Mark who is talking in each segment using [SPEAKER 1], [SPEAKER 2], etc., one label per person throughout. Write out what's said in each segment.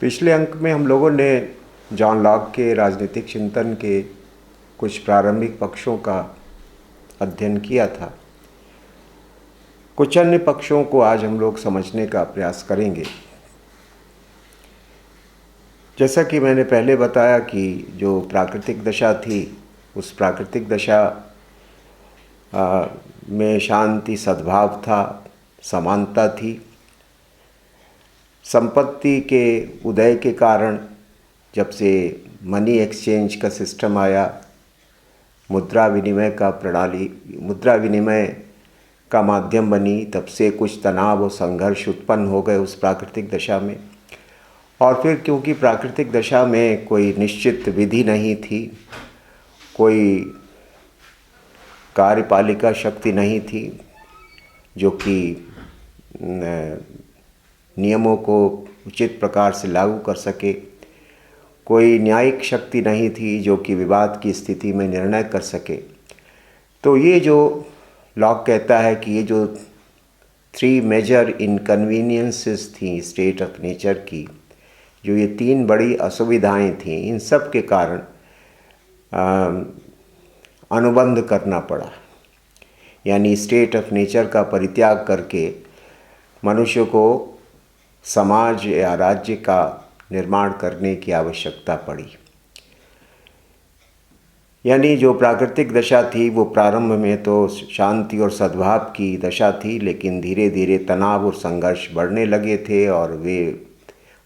[SPEAKER 1] पिछले अंक में हम लोगों ने जॉन लॉक के राजनीतिक चिंतन के कुछ प्रारंभिक पक्षों का अध्ययन किया था। कुछ अन्य पक्षों को आज हम लोग समझने का प्रयास करेंगे। जैसा कि मैंने पहले बताया कि जो प्राकृतिक दशा थी, उस प्राकृतिक दशा में शांति, सद्भाव था, समानता थी। संपत्ति के उदय के कारण जब से मनी एक्सचेंज का सिस्टम आया, मुद्रा विनिमय का माध्यम बनी, तब से कुछ तनाव और संघर्ष उत्पन्न हो गए उस प्राकृतिक दशा में। और फिर क्योंकि प्राकृतिक दशा में कोई निश्चित विधि नहीं थी, कोई कार्यपालिका शक्ति नहीं थी जो कि नियमों को उचित प्रकार से लागू कर सके, कोई न्यायिक शक्ति नहीं थी जो कि विवाद की स्थिति में निर्णय कर सके। तो ये जो लॉक कहता है कि ये जो 3 मेजर इनकन्वीनियंसेस थी स्टेट ऑफ नेचर की, जो ये 3 बड़ी असुविधाएं थीं, इन सब के कारण अनुबंध करना पड़ा। यानी स्टेट ऑफ नेचर का परित्याग करके मनुष्य को समाज या राज्य का निर्माण करने की आवश्यकता पड़ी। यानी जो प्राकृतिक दशा थी वो प्रारंभ में तो शांति और सद्भाव की दशा थी, लेकिन धीरे धीरे तनाव और संघर्ष बढ़ने लगे थे और वे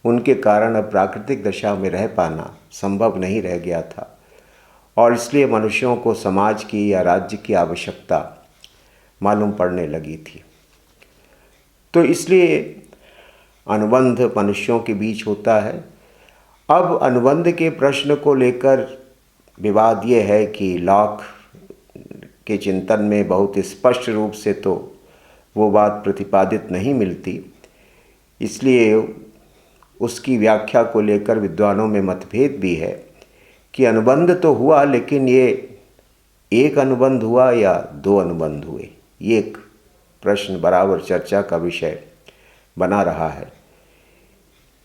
[SPEAKER 1] उनके कारण अब प्राकृतिक दशा में रह पाना संभव नहीं रह गया था। और इसलिए मनुष्यों को समाज की या राज्य की आवश्यकता मालूम पड़ने लगी थी। तो इसलिए अनुबंध मनुष्यों के बीच होता है। अब अनुबंध के प्रश्न को लेकर विवाद ये है कि लॉक के चिंतन में बहुत स्पष्ट रूप से तो वो बात प्रतिपादित नहीं मिलती, इसलिए उसकी व्याख्या को लेकर विद्वानों में मतभेद भी है कि अनुबंध तो हुआ, लेकिन ये एक अनुबंध हुआ या 2 अनुबंध हुए। ये एक प्रश्न बराबर चर्चा का विषय बना रहा है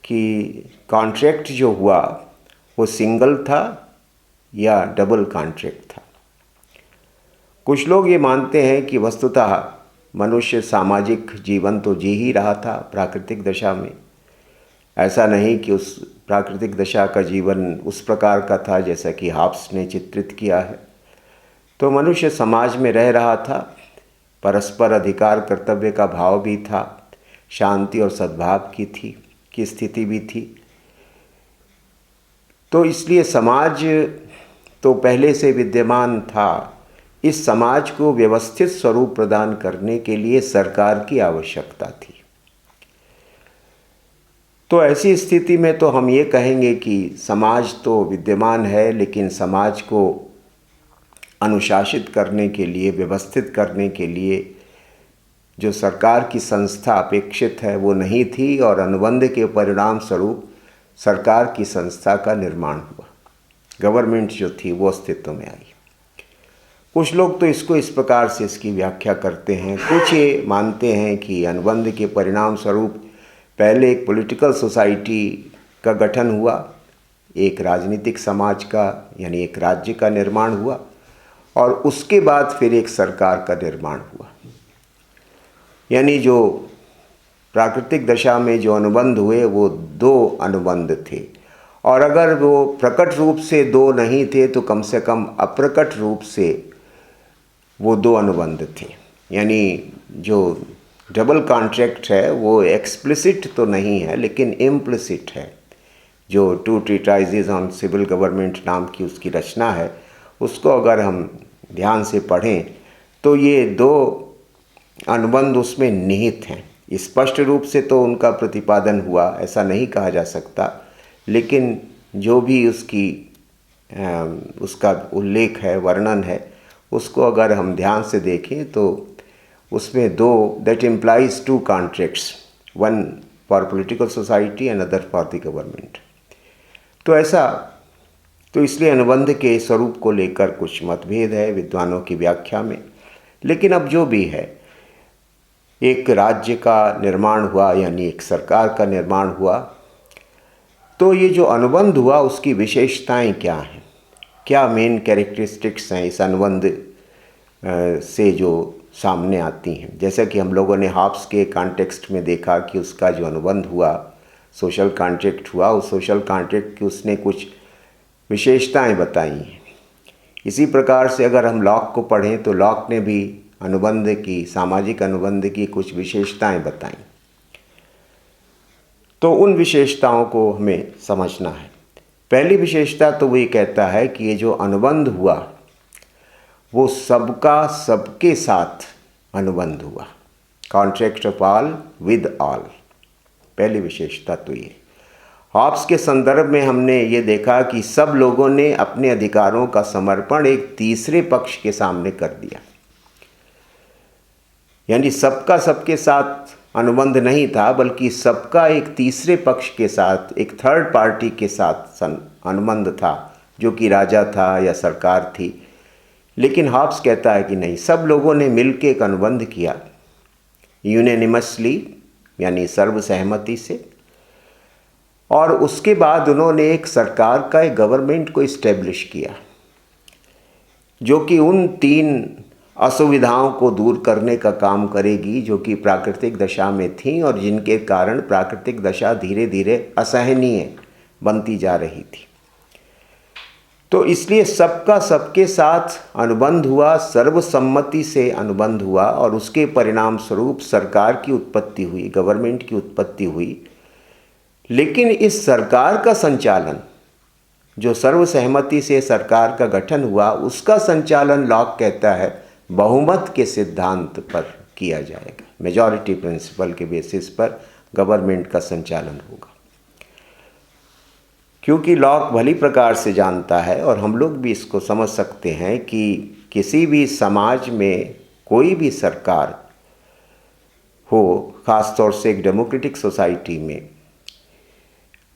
[SPEAKER 1] कि कॉन्ट्रैक्ट जो हुआ वो सिंगल था या डबल कॉन्ट्रैक्ट था। कुछ लोग ये मानते हैं कि वस्तुतः मनुष्य सामाजिक जीवन तो जी ही रहा था प्राकृतिक दशा में। ऐसा नहीं कि उस प्राकृतिक दशा का जीवन उस प्रकार का था जैसा कि हाब्स ने चित्रित किया है। तो मनुष्य समाज में रह रहा था, परस्पर अधिकार कर्तव्य का भाव भी था, शांति और सद्भाव की स्थिति भी थी। तो इसलिए समाज तो पहले से विद्यमान था। इस समाज को व्यवस्थित स्वरूप प्रदान करने के लिए सरकार की आवश्यकता थी। तो ऐसी स्थिति में तो हम ये कहेंगे कि समाज तो विद्यमान है, लेकिन समाज को अनुशासित करने के लिए, व्यवस्थित करने के लिए जो सरकार की संस्था अपेक्षित है वो नहीं थी, और अनुबंध के परिणाम स्वरूप सरकार की संस्था का निर्माण हुआ। गवर्नमेंट जो थी वो अस्तित्व में आई। कुछ लोग तो इसको इस प्रकार से इसकी व्याख्या करते हैं। कुछ ये मानते हैं कि अनुबंध के परिणाम स्वरूप पहले एक पॉलिटिकल सोसाइटी का गठन हुआ, एक राजनीतिक समाज का यानी एक राज्य का निर्माण हुआ, और उसके बाद फिर एक सरकार का निर्माण हुआ। यानी जो प्राकृतिक दशा में जो अनुबंध हुए वो 2 अनुबंध थे, और अगर वो प्रकट रूप से 2 नहीं थे तो कम से कम अप्रकट रूप से वो 2 अनुबंध थे। यानी जो डबल कॉन्ट्रैक्ट है वो एक्सप्लिसिट तो नहीं है लेकिन इम्प्लिसिट है। जो 2 ट्रीटाइजेज ऑन सिविल गवर्नमेंट नाम की उसकी रचना है, उसको अगर हम ध्यान से पढ़ें तो ये 2 अनुबंध उसमें निहित हैं। स्पष्ट रूप से तो उनका प्रतिपादन हुआ ऐसा नहीं कहा जा सकता, लेकिन जो भी उसका उल्लेख है, वर्णन है, उसको अगर हम ध्यान से देखें तो उसमें 2 that implies 2 contracts, one for political society and other for the government. तो ऐसा तो इसलिए अनुबंध के स्वरूप को लेकर कुछ मतभेद है विद्वानों की व्याख्या में। लेकिन अब जो भी है, एक राज्य का निर्माण हुआ यानी एक सरकार का निर्माण हुआ, तो ये जो अनुबंध हुआ उसकी विशेषताएं क्या हैं, क्या मेन कैरेक्टरिस्टिक्स हैं इस अनुबंध से जो सामने आती हैं। जैसा कि हम लोगों ने हॉब्स के कॉन्टेक्स्ट में देखा कि उसका जो अनुबंध हुआ, सोशल कॉन्ट्रैक्ट हुआ, उस सोशल कॉन्ट्रैक्ट की उसने कुछ विशेषताएं बताई हैं। इसी प्रकार से अगर हम लॉक को पढ़ें तो लॉक ने भी अनुबंध की, सामाजिक अनुबंध की कुछ विशेषताएं बताई। तो उन विशेषताओं को हमें समझना है। पहली विशेषता तो वो ये कहता है कि ये जो अनुबंध हुआ वो सबका सबके साथ अनुबंध हुआ, contract of all with all. पहली विशेषता तो ये। हॉब्स के संदर्भ में हमने ये देखा कि सब लोगों ने अपने अधिकारों का समर्पण एक तीसरे पक्ष के सामने कर दिया, यानी सबका सबके साथ अनुबंध नहीं था, बल्कि सबका एक तीसरे पक्ष के साथ, एक थर्ड पार्टी के साथ अनुबंध था, जो कि राजा था या सरकार थी। लेकिन हॉब्स कहता है कि नहीं, सब लोगों ने मिलकर एक अनुबंध किया, यूनानिमसली, यानी सर्वसहमति से, और उसके बाद उन्होंने एक सरकार का, एक गवर्नमेंट को इस्टेब्लिश किया, जो कि उन 3 असुविधाओं को दूर करने का काम करेगी जो कि प्राकृतिक दशा में थी और जिनके कारण प्राकृतिक दशा धीरे धीरे असहनीय बनती जा रही थी। तो इसलिए सबका सबके साथ अनुबंध हुआ, सर्वसम्मति से अनुबंध हुआ, और उसके परिणाम स्वरूप सरकार की उत्पत्ति हुई, गवर्नमेंट की उत्पत्ति हुई। लेकिन इस सरकार का संचालन, जो सर्वसहमति से सरकार का गठन हुआ, उसका संचालन लॉक कहता है बहुमत के सिद्धांत पर किया जाएगा, मेजॉरिटी प्रिंसिपल के बेसिस पर गवर्नमेंट का संचालन होगा। क्योंकि लॉक भली प्रकार से जानता है, और हम लोग भी इसको समझ सकते हैं, कि किसी भी समाज में कोई भी सरकार हो, ख़ास तौर से एक डेमोक्रेटिक सोसाइटी में,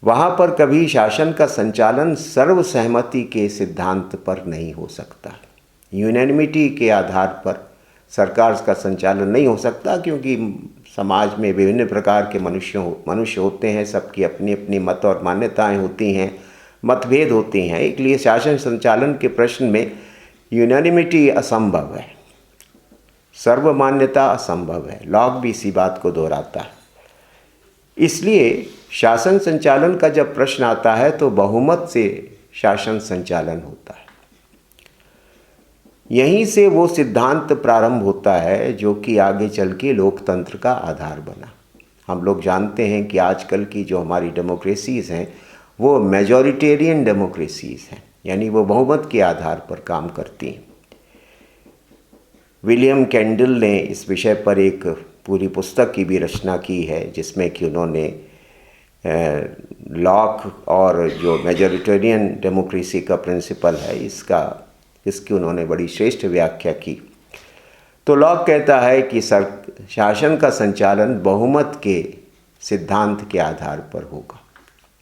[SPEAKER 1] वहाँ पर कभी शासन का संचालन सर्वसहमति के सिद्धांत पर नहीं हो सकता। यूनानिमिटी के आधार पर सरकार का संचालन नहीं हो सकता, क्योंकि समाज में विभिन्न प्रकार के मनुष्य होते हैं, सबकी अपनी अपनी मत और मान्यताएं होती हैं, मतभेद होते हैं। इसलिए शासन संचालन के प्रश्न में यूनानिमिटी असंभव है, सर्वमान्यता असंभव है। लॉक भी इसी बात को दोहराता है। इसलिए शासन संचालन का जब प्रश्न आता है तो बहुमत से शासन संचालन होता है। यहीं से वो सिद्धांत प्रारंभ होता है जो कि आगे चल के लोकतंत्र का आधार बना। हम लोग जानते हैं कि आजकल की जो हमारी डेमोक्रेसीज़ हैं वो मेजॉरिटेरियन डेमोक्रेसीज़ हैं, यानी वो बहुमत के आधार पर काम करती हैं। विलियम कैंडल ने इस विषय पर एक पूरी पुस्तक की भी रचना की है, जिसमें कि उन्होंने लॉक और जो मेजॉरिटेरियन डेमोक्रेसी का प्रिंसिपल है इसकी उन्होंने बड़ी श्रेष्ठ व्याख्या की। तो लॉक कहता है कि शासन का संचालन बहुमत के सिद्धांत के आधार पर होगा।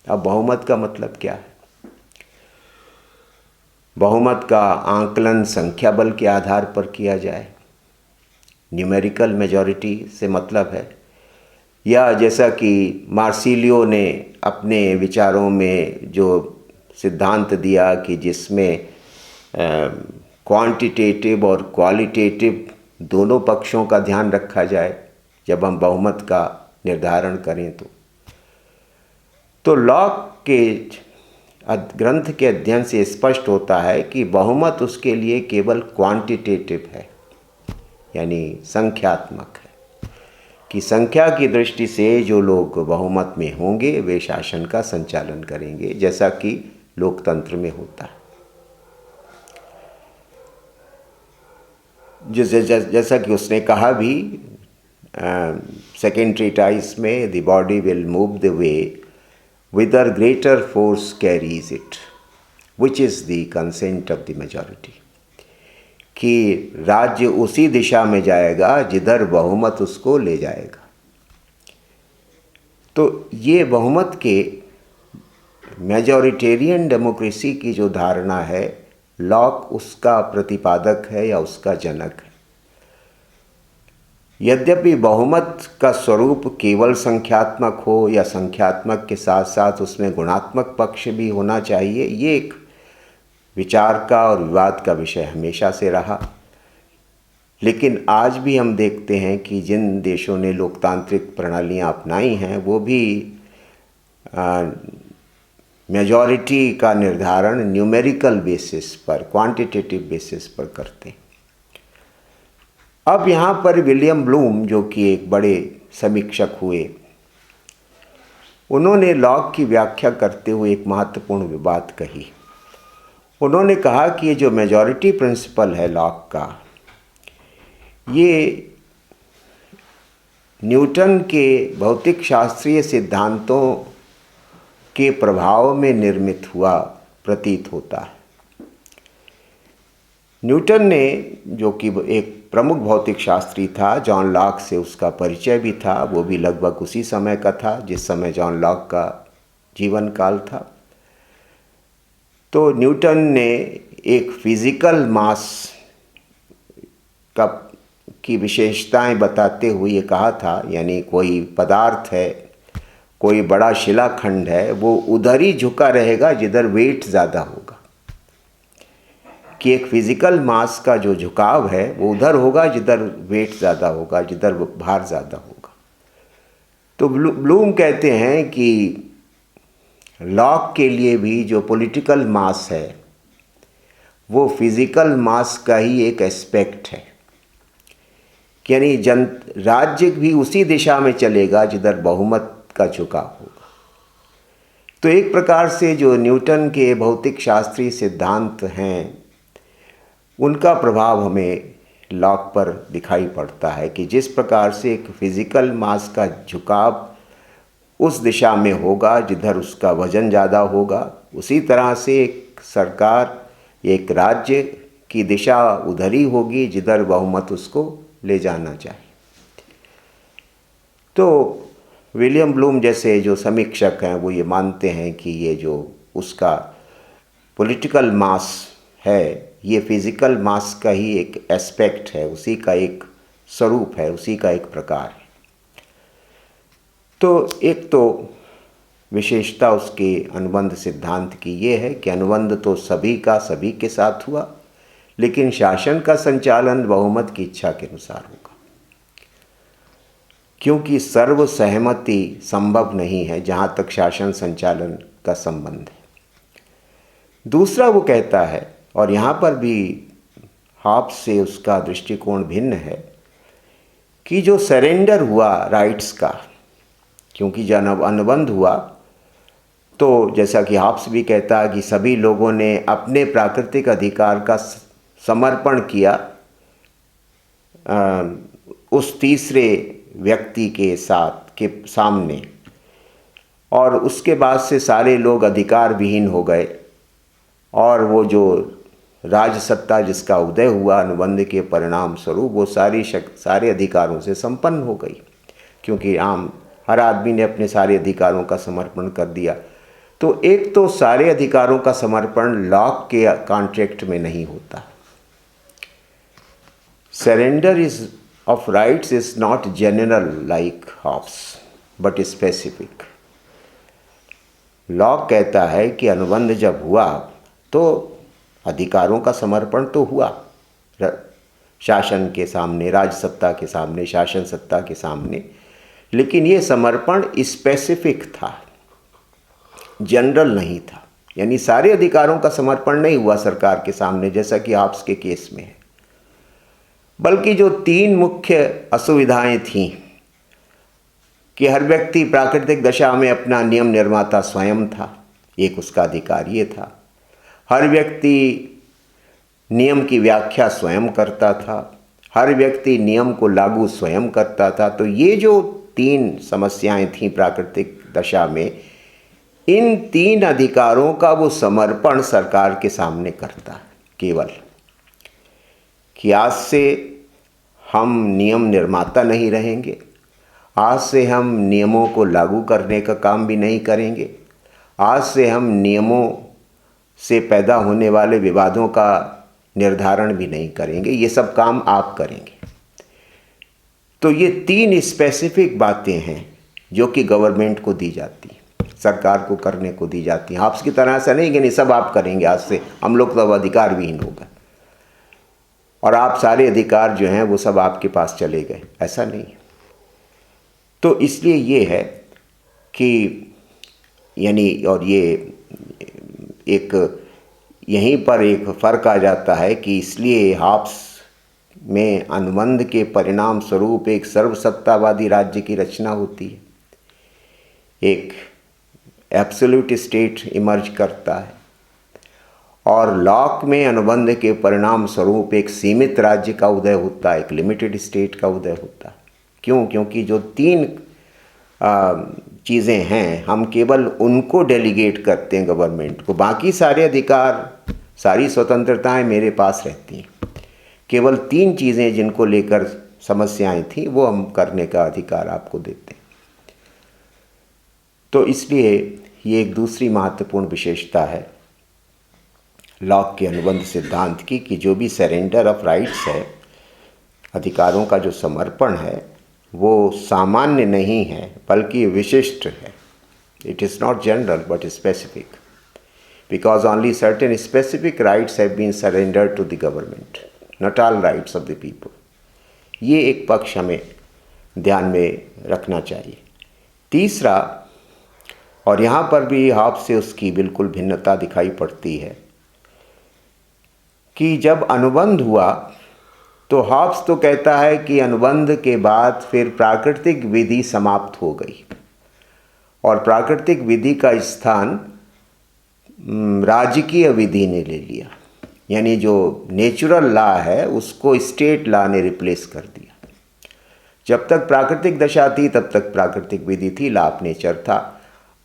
[SPEAKER 1] अब बहुमत का मतलब क्या है? बहुमत का आंकलन संख्या बल के आधार पर किया जाए, न्यूमेरिकल मेजॉरिटी से मतलब है, या जैसा कि मार्सिलियो ने अपने विचारों में जो सिद्धांत दिया कि जिसमें क्वांटिटेटिव और क्वालिटेटिव दोनों पक्षों का ध्यान रखा जाए जब हम बहुमत का निर्धारण करें। तो लॉक के ग्रंथ के अध्ययन से स्पष्ट होता है कि बहुमत उसके लिए केवल क्वांटिटेटिव है, यानी संख्यात्मक है, कि संख्या की दृष्टि से जो लोग बहुमत में होंगे वे शासन का संचालन करेंगे, जैसा कि लोकतंत्र में होता है। जैसा कि उसने कहा भी सेकेंड ट्रीटाइज में, the body will move the way whither greater force carries it, which is the consent of the majority, कि राज्य उसी दिशा में जाएगा जिधर बहुमत उसको ले जाएगा। तो ये बहुमत के मेजॉरिटेरियन डेमोक्रेसी की जो धारणा है, लॉक उसका प्रतिपादक है या उसका जनक है। यद्यपि बहुमत का स्वरूप केवल संख्यात्मक हो या संख्यात्मक के साथ साथ उसमें गुणात्मक पक्ष भी होना चाहिए, ये एक विचार का और विवाद का विषय हमेशा से रहा। लेकिन आज भी हम देखते हैं कि जिन देशों ने लोकतांत्रिक प्रणालियां अपनाई हैं वो भी मेजॉरिटी का निर्धारण न्यूमेरिकल बेसिस पर, क्वांटिटेटिव बेसिस पर करते हैं। अब यहाँ पर विलियम ब्लूम, जो कि एक बड़े समीक्षक हुए, उन्होंने लॉक की व्याख्या करते हुए एक महत्वपूर्ण बात कही। उन्होंने कहा कि ये जो मेजॉरिटी प्रिंसिपल है लॉक का, ये न्यूटन के भौतिक शास्त्रीय सिद्धांतों के प्रभाव में निर्मित हुआ प्रतीत होता है। न्यूटन ने, जो कि एक प्रमुख भौतिक शास्त्री था, जॉन लॉक से उसका परिचय भी था, वो भी लगभग उसी समय का था जिस समय जॉन लॉक का जीवन काल था। तो न्यूटन ने एक फिजिकल मास की विशेषताएं बताते हुए ये कहा था, यानी कोई पदार्थ है, कोई बड़ा शिलाखंड है, वो उधर ही झुका रहेगा जिधर वेट ज़्यादा होगा, कि एक फिजिकल मास का जो झुकाव है वो उधर होगा जिधर वेट ज़्यादा होगा, जिधर भार ज़्यादा होगा। तो ब्लूम कहते हैं कि लॉक के लिए भी जो पॉलिटिकल मास है वो फिजिकल मास का ही एक एस्पेक्ट है, यानी राज्य भी उसी दिशा में चलेगा जिधर बहुमत का झुकाव होगा। तो एक प्रकार से जो न्यूटन के भौतिक शास्त्रीय सिद्धांत हैं उनका प्रभाव हमें लॉक पर दिखाई पड़ता है कि जिस प्रकार से एक फिजिकल मास का झुकाव उस दिशा में होगा जिधर उसका वजन ज़्यादा होगा, उसी तरह से एक सरकार, एक राज्य की दिशा उधर ही होगी जिधर बहुमत उसको ले जाना चाहिए। तो विलियम ब्लूम जैसे जो समीक्षक हैं वो ये मानते हैं कि ये जो उसका पॉलिटिकल मास है, ये फिजिकल मास का ही एक एस्पेक्ट है, उसी का एक स्वरूप है, उसी का एक प्रकार है। तो एक तो विशेषता उसके अनुबंध सिद्धांत की ये है कि अनुबंध तो सभी का सभी के साथ हुआ, लेकिन शासन का संचालन बहुमत की इच्छा के अनुसार होगा, क्योंकि सर्व सहमति संभव नहीं है जहाँ तक शासन संचालन का संबंध है। दूसरा वो कहता है, और यहाँ पर भी हॉब्स से उसका दृष्टिकोण भिन्न है, कि जो सरेंडर हुआ राइट्स का, क्योंकि जब अनुबंध हुआ तो जैसा कि हॉब्स भी कहता है कि सभी लोगों ने अपने प्राकृतिक अधिकार का समर्पण किया उस तीसरे व्यक्ति के सामने, और उसके बाद से सारे लोग अधिकार विहीन हो गए, और वो जो राजसत्ता जिसका उदय हुआ अनुबंध के परिणाम स्वरूप, वो सारे अधिकारों से संपन्न हो गई, क्योंकि हर आदमी ने अपने सारे अधिकारों का समर्पण कर दिया। तो एक तो सारे अधिकारों का समर्पण लॉक के कॉन्ट्रैक्ट में नहीं होता। Surrender of rights is not general like Hobbes but specific. Locke कहता है कि अनुबंध जब हुआ तो अधिकारों का समर्पण तो हुआ शासन के सामने, राजसत्ता के सामने, शासन सत्ता के सामने, लेकिन ये समर्पण स्पेसिफिक था, जनरल नहीं था। यानी सारे अधिकारों का समर्पण नहीं हुआ सरकार के सामने, जैसा कि हॉब्स के केस में है, बल्कि जो तीन मुख्य असुविधाएं थीं कि हर व्यक्ति प्राकृतिक दशा में अपना नियम निर्माता स्वयं था, एक उसका अधिकार ये था। हर व्यक्ति नियम की व्याख्या स्वयं करता था, हर व्यक्ति नियम को लागू स्वयं करता था। तो ये जो तीन समस्याएं थीं प्राकृतिक दशा में, इन तीन अधिकारों का वो समर्पण सरकार के सामने करता है, केवल कि आज से हम नियम निर्माता नहीं रहेंगे, आज से हम नियमों को लागू करने का काम भी नहीं करेंगे, आज से हम नियमों से पैदा होने वाले विवादों का निर्धारण भी नहीं करेंगे, ये सब काम आप करेंगे। तो ये 3 स्पेसिफिक बातें हैं जो कि गवर्नमेंट को दी जाती हैं, सरकार को करने को दी जाती हैं। आपकी तरह से नहीं कि नहीं सब आप करेंगे, आज से हम लोग तो अब अधिकार विहीन हो गए और आप सारे अधिकार जो हैं वो सब आपके पास चले गए, ऐसा नहीं। तो इसलिए ये है कि यानी, और ये एक यहीं पर एक फ़र्क आ जाता है कि इसलिए हॉब्स में अनुबंध के परिणाम स्वरूप एक सर्वसत्तावादी राज्य की रचना होती है, एक एब्सोल्यूट स्टेट इमर्ज करता है, और लॉक में अनुबंध के परिणाम स्वरूप एक सीमित राज्य का उदय होता है, एक लिमिटेड स्टेट का उदय होता है। क्यों? क्योंकि जो 3 चीज़ें हैं हम केवल उनको डेलीगेट करते हैं गवर्नमेंट को, बाकी सारे अधिकार, सारी स्वतंत्रताएं मेरे पास रहती हैं। केवल 3 चीज़ें जिनको लेकर समस्याएं थी वो हम करने का अधिकार आपको देते हैं। तो इसलिए ये एक दूसरी महत्वपूर्ण विशेषता है लॉक के अनुबंध सिद्धांत की, कि जो भी सरेंडर ऑफ राइट्स है, अधिकारों का जो समर्पण है, वो सामान्य नहीं है बल्कि विशिष्ट है। It is not general but specific, because only certain specific rights have been surrendered to the government, not all rights of the people. ये एक पक्ष हमें ध्यान में रखना चाहिए। तीसरा, और यहाँ पर भी हॉब्स से उसकी बिल्कुल भिन्नता दिखाई पड़ती है, कि जब अनुबंध हुआ तो हॉब्स तो कहता है कि अनुबंध के बाद फिर प्राकृतिक विधि समाप्त हो गई और प्राकृतिक विधि का स्थान राजकीय विधि ने ले लिया, यानी जो नेचुरल लॉ है उसको स्टेट लॉ ने रिप्लेस कर दिया। जब तक प्राकृतिक दशा थी तब तक प्राकृतिक विधि थी, लॉ ऑफ नेचर था।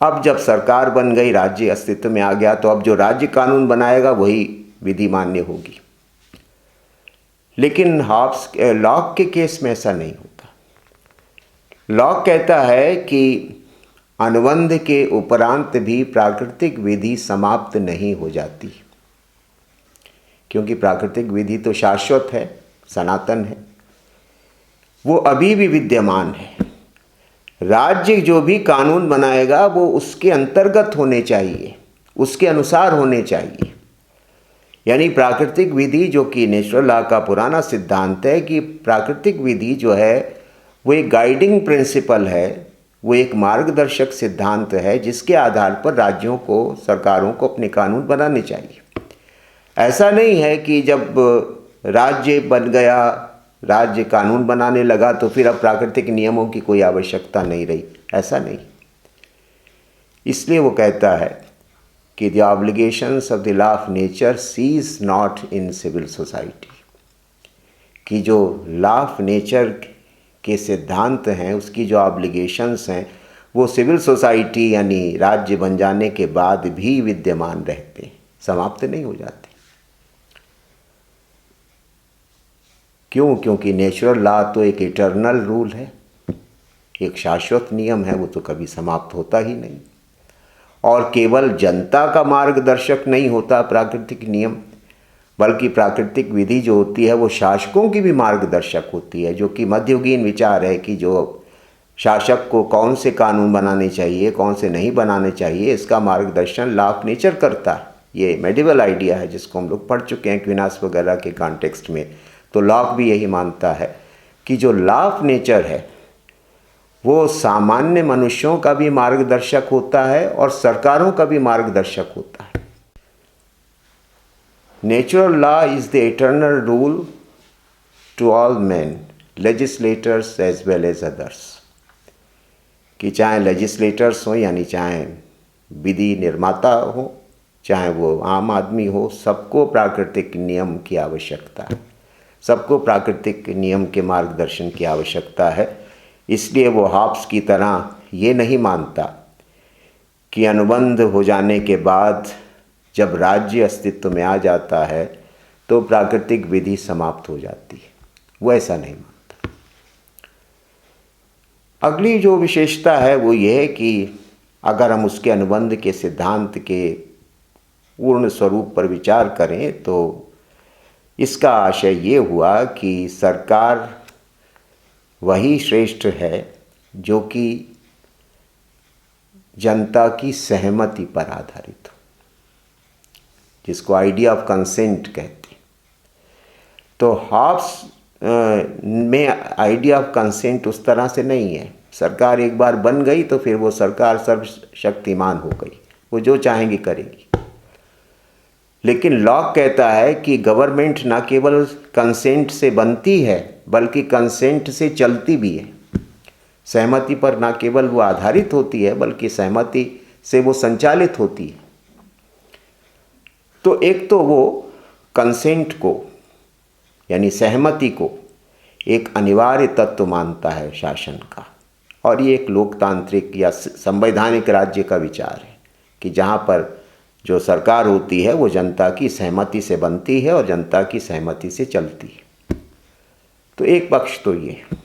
[SPEAKER 1] अब जब सरकार बन गई, राज्य अस्तित्व में आ गया, तो अब जो राज्य कानून बनाएगा वही विधि मान्य होगी। लेकिन हॉब्स लॉक के केस में ऐसा नहीं होता। लॉक कहता है कि अनुबंध के उपरांत भी प्राकृतिक विधि समाप्त नहीं हो जाती, क्योंकि प्राकृतिक विधि तो शाश्वत है, सनातन है, वो अभी भी विद्यमान है। राज्य जो भी कानून बनाएगा वो उसके अंतर्गत होने चाहिए, उसके अनुसार होने चाहिए। यानी प्राकृतिक विधि, जो कि नेचुरल लॉ का पुराना सिद्धांत है कि प्राकृतिक विधि जो है वो एक गाइडिंग प्रिंसिपल है, वो एक मार्गदर्शक सिद्धांत है जिसके आधार पर राज्यों को, सरकारों को अपने कानून बनाने चाहिए। ऐसा नहीं है कि जब राज्य बन गया, राज्य कानून बनाने लगा तो फिर अब प्राकृतिक नियमों की कोई आवश्यकता नहीं रही, ऐसा नहीं। इसलिए वो कहता है कि the obligations of the law of nature cease not in civil society, कि जो लॉ ऑफ नेचर के सिद्धांत हैं, उसकी जो ऑब्लिगेशंस हैं, वो सिविल सोसाइटी यानी राज्य बन जाने के बाद भी विद्यमान रहते हैं, समाप्त नहीं हो जाते। क्यों? क्योंकि नेचुरल लॉ तो एक इटर्नल रूल है, एक शाश्वत नियम है, वो तो कभी समाप्त होता ही नहीं। और केवल जनता का मार्गदर्शक नहीं होता प्राकृतिक नियम, बल्कि प्राकृतिक विधि जो होती है वो शासकों की भी मार्गदर्शक होती है, जो कि मध्ययुगीन विचार है कि जो शासक को कौन से कानून बनाने चाहिए, कौन से नहीं बनाने चाहिए, इसका मार्गदर्शन लॉ ऑफ नेचर करता है। ये मेडिवल आइडिया है जिसको हम लोग पढ़ चुके हैं क्विनास वगैरह के कॉन्टेक्स्ट में। तो लॉक भी यही मानता है कि जो लॉ ऑफ नेचर है वो सामान्य मनुष्यों का भी मार्गदर्शक होता है और सरकारों का भी मार्गदर्शक होता है। Natural law is the eternal rule to all man, legislators as well as others, कि चाहे लेजिस्लेटर्स हो यानी चाहे विधि निर्माता हो, चाहे वो आम आदमी हो, सबको प्राकृतिक नियम की आवश्यकता है, सबको प्राकृतिक नियम के मार्गदर्शन की आवश्यकता है। इसलिए वो हॉब्स की तरह ये नहीं मानता कि अनुबंध हो जाने के बाद जब राज्य अस्तित्व में आ जाता है तो प्राकृतिक विधि समाप्त हो जाती है, वो ऐसा नहीं मानता। अगली जो विशेषता है वो ये है कि अगर हम उसके अनुबंध के सिद्धांत के पूर्ण स्वरूप पर विचार करें तो इसका आशय ये हुआ कि सरकार वही श्रेष्ठ है जो कि जनता की सहमति पर आधारित हो, जिसको आइडिया ऑफ कंसेंट कहते हैं। तो हॉब्स में आइडिया ऑफ कंसेंट उस तरह से नहीं है। सरकार एक बार बन गई तो फिर वो सरकार सर्वशक्तिमान हो गई, वो जो चाहेंगी करेगी। लेकिन लॉक कहता है कि गवर्नमेंट ना केवल कंसेंट से बनती है बल्कि कंसेंट से चलती भी है। सहमति पर ना केवल वो आधारित होती है बल्कि सहमति से वो संचालित होती है। तो एक तो वो कंसेंट को यानी सहमति को एक अनिवार्य तत्व मानता है शासन का, और ये एक लोकतांत्रिक या संवैधानिक राज्य का विचार है कि जहाँ पर जो सरकार होती है वो जनता की सहमति से बनती है और जनता की सहमति से चलती है। तो एक पक्ष तो ये है।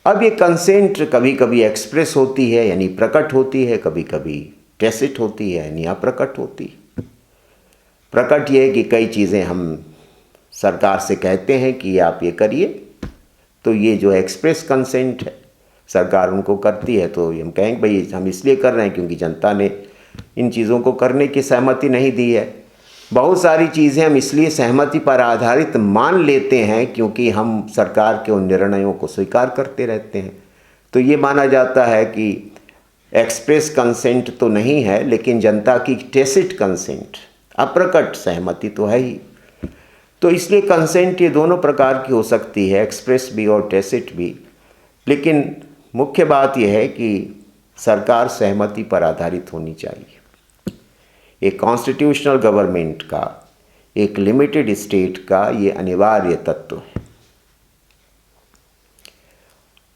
[SPEAKER 1] अब ये कंसेंट कभी कभी एक्सप्रेस होती है यानी प्रकट होती है, कभी कभी टैसिट होती है यानी अप्रकट होती है। प्रकट ये है कि कई चीज़ें हम सरकार से कहते हैं कि आप ये करिए, तो ये जो एक्सप्रेस कंसेंट है सरकार उनको करती है, तो हम कहेंगे भाई हम इसलिए कर रहे हैं क्योंकि जनता ने इन चीज़ों को करने की सहमति नहीं दी है। बहुत सारी चीज़ें हम इसलिए सहमति पर आधारित मान लेते हैं क्योंकि हम सरकार के उन निर्णयों को स्वीकार करते रहते हैं। तो ये माना जाता है कि एक्सप्रेस कंसेंट तो नहीं है लेकिन जनता की टैसिट कंसेंट, अप्रकट सहमति तो है ही। तो इसलिए कंसेंट ये दोनों प्रकार की हो सकती है, एक्सप्रेस भी और टैसिट भी। लेकिन मुख्य बात यह है कि सरकार सहमति पर आधारित होनी चाहिए। एक कॉन्स्टिट्यूशनल गवर्नमेंट का, एक लिमिटेड स्टेट का ये अनिवार्य तत्व है।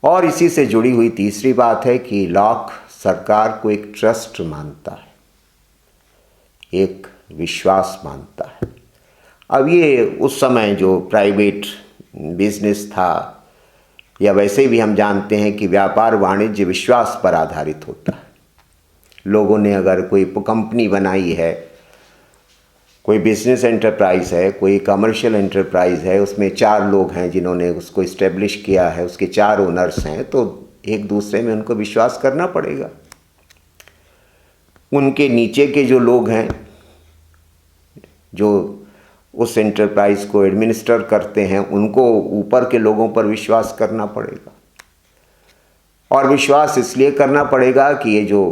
[SPEAKER 1] और इसी से जुड़ी हुई तीसरी बात है कि लॉक सरकार को एक ट्रस्ट मानता है, एक विश्वास मानता है। अब ये उस समय जो प्राइवेट बिजनेस था या वैसे भी हम जानते हैं कि व्यापार वाणिज्य विश्वास पर आधारित होता है। लोगों ने अगर कोई कंपनी बनाई है, कोई बिजनेस एंटरप्राइज है, कोई कमर्शियल एंटरप्राइज है, उसमें 4 लोग हैं जिन्होंने उसको इस्टेब्लिश किया है, उसके 4 ओनर्स हैं, तो एक दूसरे में उनको विश्वास करना पड़ेगा। उनके नीचे के जो लोग हैं जो उस एंटरप्राइज को एडमिनिस्टर करते हैं, उनको ऊपर के लोगों पर विश्वास करना पड़ेगा। और विश्वास इसलिए करना पड़ेगा कि ये जो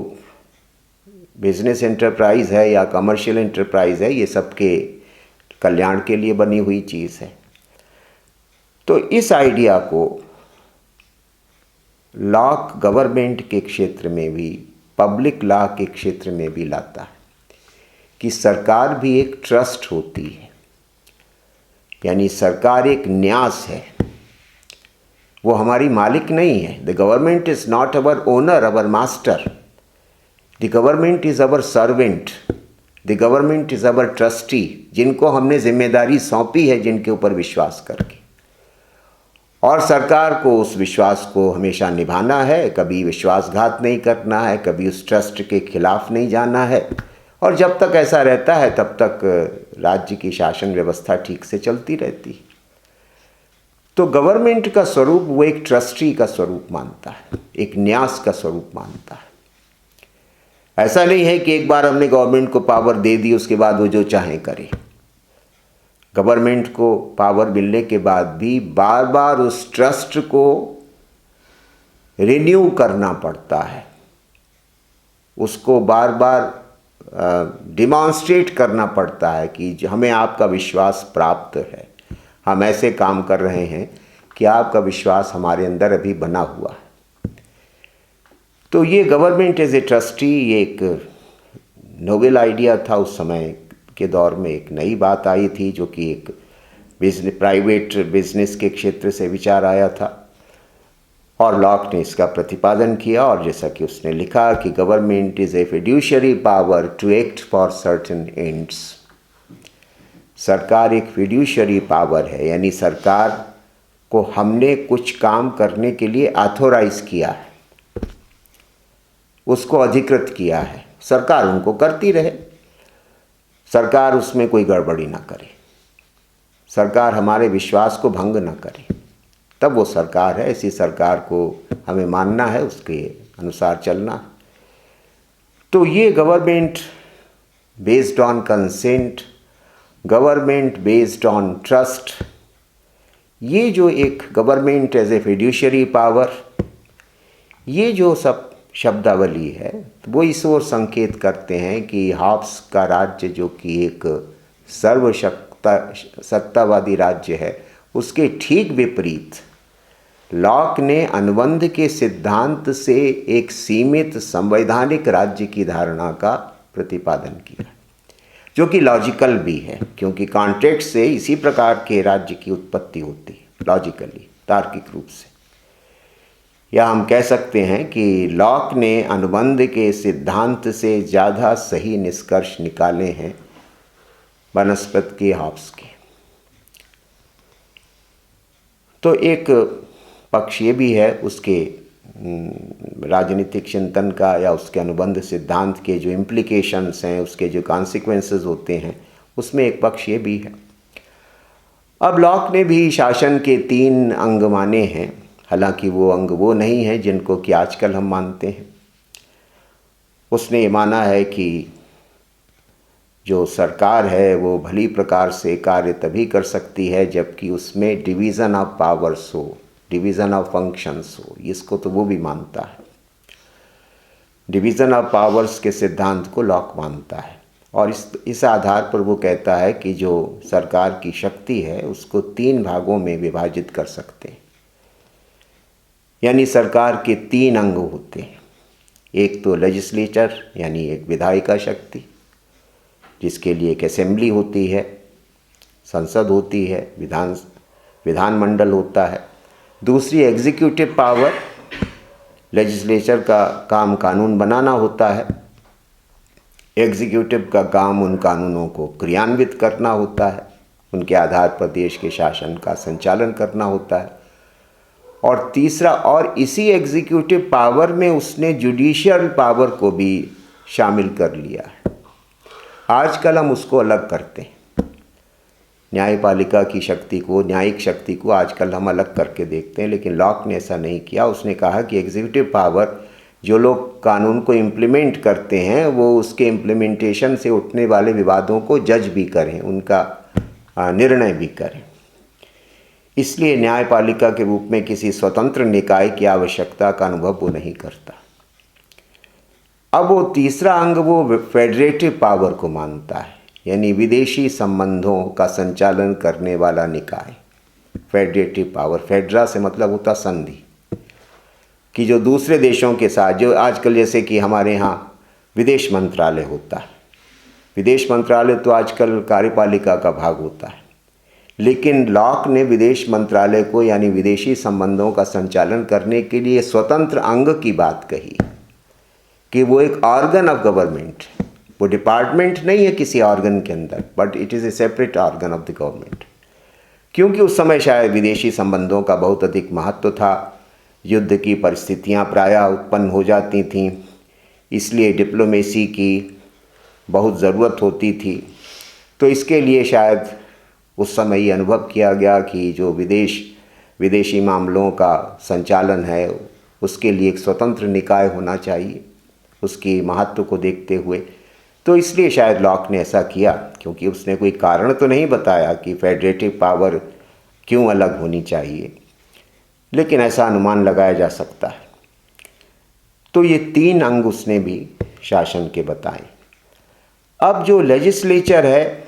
[SPEAKER 1] बिजनेस एंटरप्राइज है या कमर्शियल एंटरप्राइज है, ये सबके कल्याण के लिए बनी हुई चीज़ है। तो इस आइडिया को लॉक गवर्नमेंट के क्षेत्र में भी, पब्लिक लॉ के क्षेत्र में भी लाता है कि सरकार भी एक ट्रस्ट होती है, यानी सरकार एक न्यास है, वो हमारी मालिक नहीं है। The government is not our owner, our master. The government is our servant, the government is our trustee, जिनको हमने जिम्मेदारी सौंपी है, जिनके ऊपर विश्वास करके। और सरकार को उस विश्वास को हमेशा निभाना है, कभी विश्वासघात नहीं करना है, कभी उस ट्रस्ट के खिलाफ नहीं जाना है। और जब तक ऐसा रहता है तब तक राज्य की शासन व्यवस्था ठीक से चलती रहती है। तो गवर्नमेंट का स्वरूप वो एक ट्रस्टी का स्वरूप मानता है, एक न्यास का स्वरूप मानता है। ऐसा नहीं है कि एक बार हमने गवर्नमेंट को पावर दे दी उसके बाद वो जो चाहे करे। गवर्नमेंट को पावर मिलने के बाद भी बार बार उस ट्रस्ट को रिन्यू करना पड़ता है, उसको बार बार डिमॉन्स्ट्रेट करना पड़ता है कि हमें आपका विश्वास प्राप्त है, हम ऐसे काम कर रहे हैं कि आपका विश्वास हमारे अंदर अभी बना हुआ है। तो ये गवर्नमेंट एज ए ट्रस्टी, ये एक नोवेल आइडिया था उस समय के दौर में, एक नई बात आई थी जो कि एक प्राइवेट बिजनेस के क्षेत्र से विचार आया था। और लॉक ने इसका प्रतिपादन किया, और जैसा कि उसने लिखा कि government is a fiduciary power to act for certain ends. सरकार एक फिड्यूशियरी पावर है, यानी सरकार को हमने कुछ काम करने के लिए ऑथोराइज किया है, उसको अधिकृत किया है, सरकार उनको करती रहे, सरकार उसमें कोई गड़बड़ी ना करे, सरकार हमारे विश्वास को भंग ना करे। तब वो सरकार है। ऐसी सरकार को हमें मानना है, उसके अनुसार चलना है। तो ये government based on consent, government based on trust, ये जो एक government as a fiduciary power, ये जो सब शब्दावली है वो इस ओर संकेत करते हैं कि हॉब्स का राज्य, जो कि एक सत्तावादी राज्य है, उसके ठीक विपरीत लॉक ने अनुबंध के सिद्धांत से एक सीमित संवैधानिक राज्य की धारणा का प्रतिपादन किया, जो कि लॉजिकल भी है, क्योंकि कॉन्ट्रैक्ट से इसी प्रकार के राज्य की उत्पत्ति होती है, लॉजिकली, तार्किक रूप से। या हम कह सकते हैं कि लॉक ने अनुबंध के सिद्धांत से ज़्यादा सही निष्कर्ष निकाले हैं बनस्पत के हॉब्स के। तो एक पक्ष ये भी है उसके राजनीतिक चिंतन का, या उसके अनुबंध सिद्धांत के जो इम्प्लीकेशंस हैं, उसके जो कॉन्सिक्वेंसेस होते हैं, उसमें एक पक्ष ये भी है। अब लॉक ने भी शासन के 3 अंग माने हैं, हालांकि वो अंग वो नहीं है जिनको कि आजकल हम मानते हैं। उसने ये माना है कि जो सरकार है वो भली प्रकार से कार्य तभी कर सकती है जबकि उसमें डिवीज़न ऑफ पावर्स हो, डिवीज़न ऑफ फंक्शंस हो। इसको तो वो भी मानता है, डिवीज़न ऑफ पावर्स के सिद्धांत को लॉक मानता है। और इस आधार पर वो कहता है कि जो सरकार की शक्ति है उसको 3 भागों में विभाजित कर सकते हैं, यानी सरकार के 3 अंग होते हैं। एक तो लेजिस्लेचर, यानी एक विधायिका शक्ति, जिसके लिए एक असेंबली होती है, संसद होती है, विधानमंडल होता है। दूसरी एग्जीक्यूटिव पावर, लेजिस्लेचर का काम कानून बनाना होता है, एग्जीक्यूटिव का काम उन कानूनों को क्रियान्वित करना होता है, उनके आधार पर देश के शासन का संचालन करना होता है। और तीसरा, और इसी एग्जीक्यूटिव पावर में उसने जुडिशियल पावर को भी शामिल कर लिया है। आजकल हम उसको अलग करते हैं, न्यायपालिका की शक्ति को, न्यायिक शक्ति को आजकल हम अलग करके देखते हैं, लेकिन लॉक ने ऐसा नहीं किया। उसने कहा कि एग्जीक्यूटिव पावर, जो लोग कानून को इम्प्लीमेंट करते हैं, वो उसके इम्प्लीमेंटेशन से उठने वाले विवादों को जज भी करें, उनका निर्णय भी करें। इसलिए न्यायपालिका के रूप में किसी स्वतंत्र निकाय की आवश्यकता का अनुभव वो नहीं करता। अब वो तीसरा अंग वो फेडरेटिव पावर को मानता है, यानी विदेशी संबंधों का संचालन करने वाला निकाय, फेडरेटिव पावर। फेडरा से मतलब होता संधि, कि जो दूसरे देशों के साथ, जो आजकल जैसे कि हमारे यहाँ विदेश मंत्रालय होता है, विदेश मंत्रालय तो आजकल कार्यपालिका का भाग होता है, लेकिन लॉक ने विदेश मंत्रालय को, यानी विदेशी संबंधों का संचालन करने के लिए स्वतंत्र अंग की बात कही, कि वो एक ऑर्गन ऑफ गवर्नमेंट, वो डिपार्टमेंट नहीं है किसी ऑर्गन के अंदर, but it is a separate organ of the government. क्योंकि उस समय शायद विदेशी संबंधों का बहुत अधिक महत्व था, युद्ध की परिस्थितियां प्रायः उत्पन्न हो जाती थीं, इसलिए डिप्लोमेसी की बहुत ज़रूरत होती थी। तो इसके लिए शायद उस समय ये अनुभव किया गया कि जो विदेशी मामलों का संचालन है उसके लिए एक स्वतंत्र निकाय होना चाहिए, उसकी महत्व को देखते हुए। तो इसलिए शायद लॉक ने ऐसा किया, क्योंकि उसने कोई कारण तो नहीं बताया कि फेडरेटिव पावर क्यों अलग होनी चाहिए, लेकिन ऐसा अनुमान लगाया जा सकता है। तो ये 3 अंग उसने भी शासन के बताए। अब जो लेजिस्लेचर है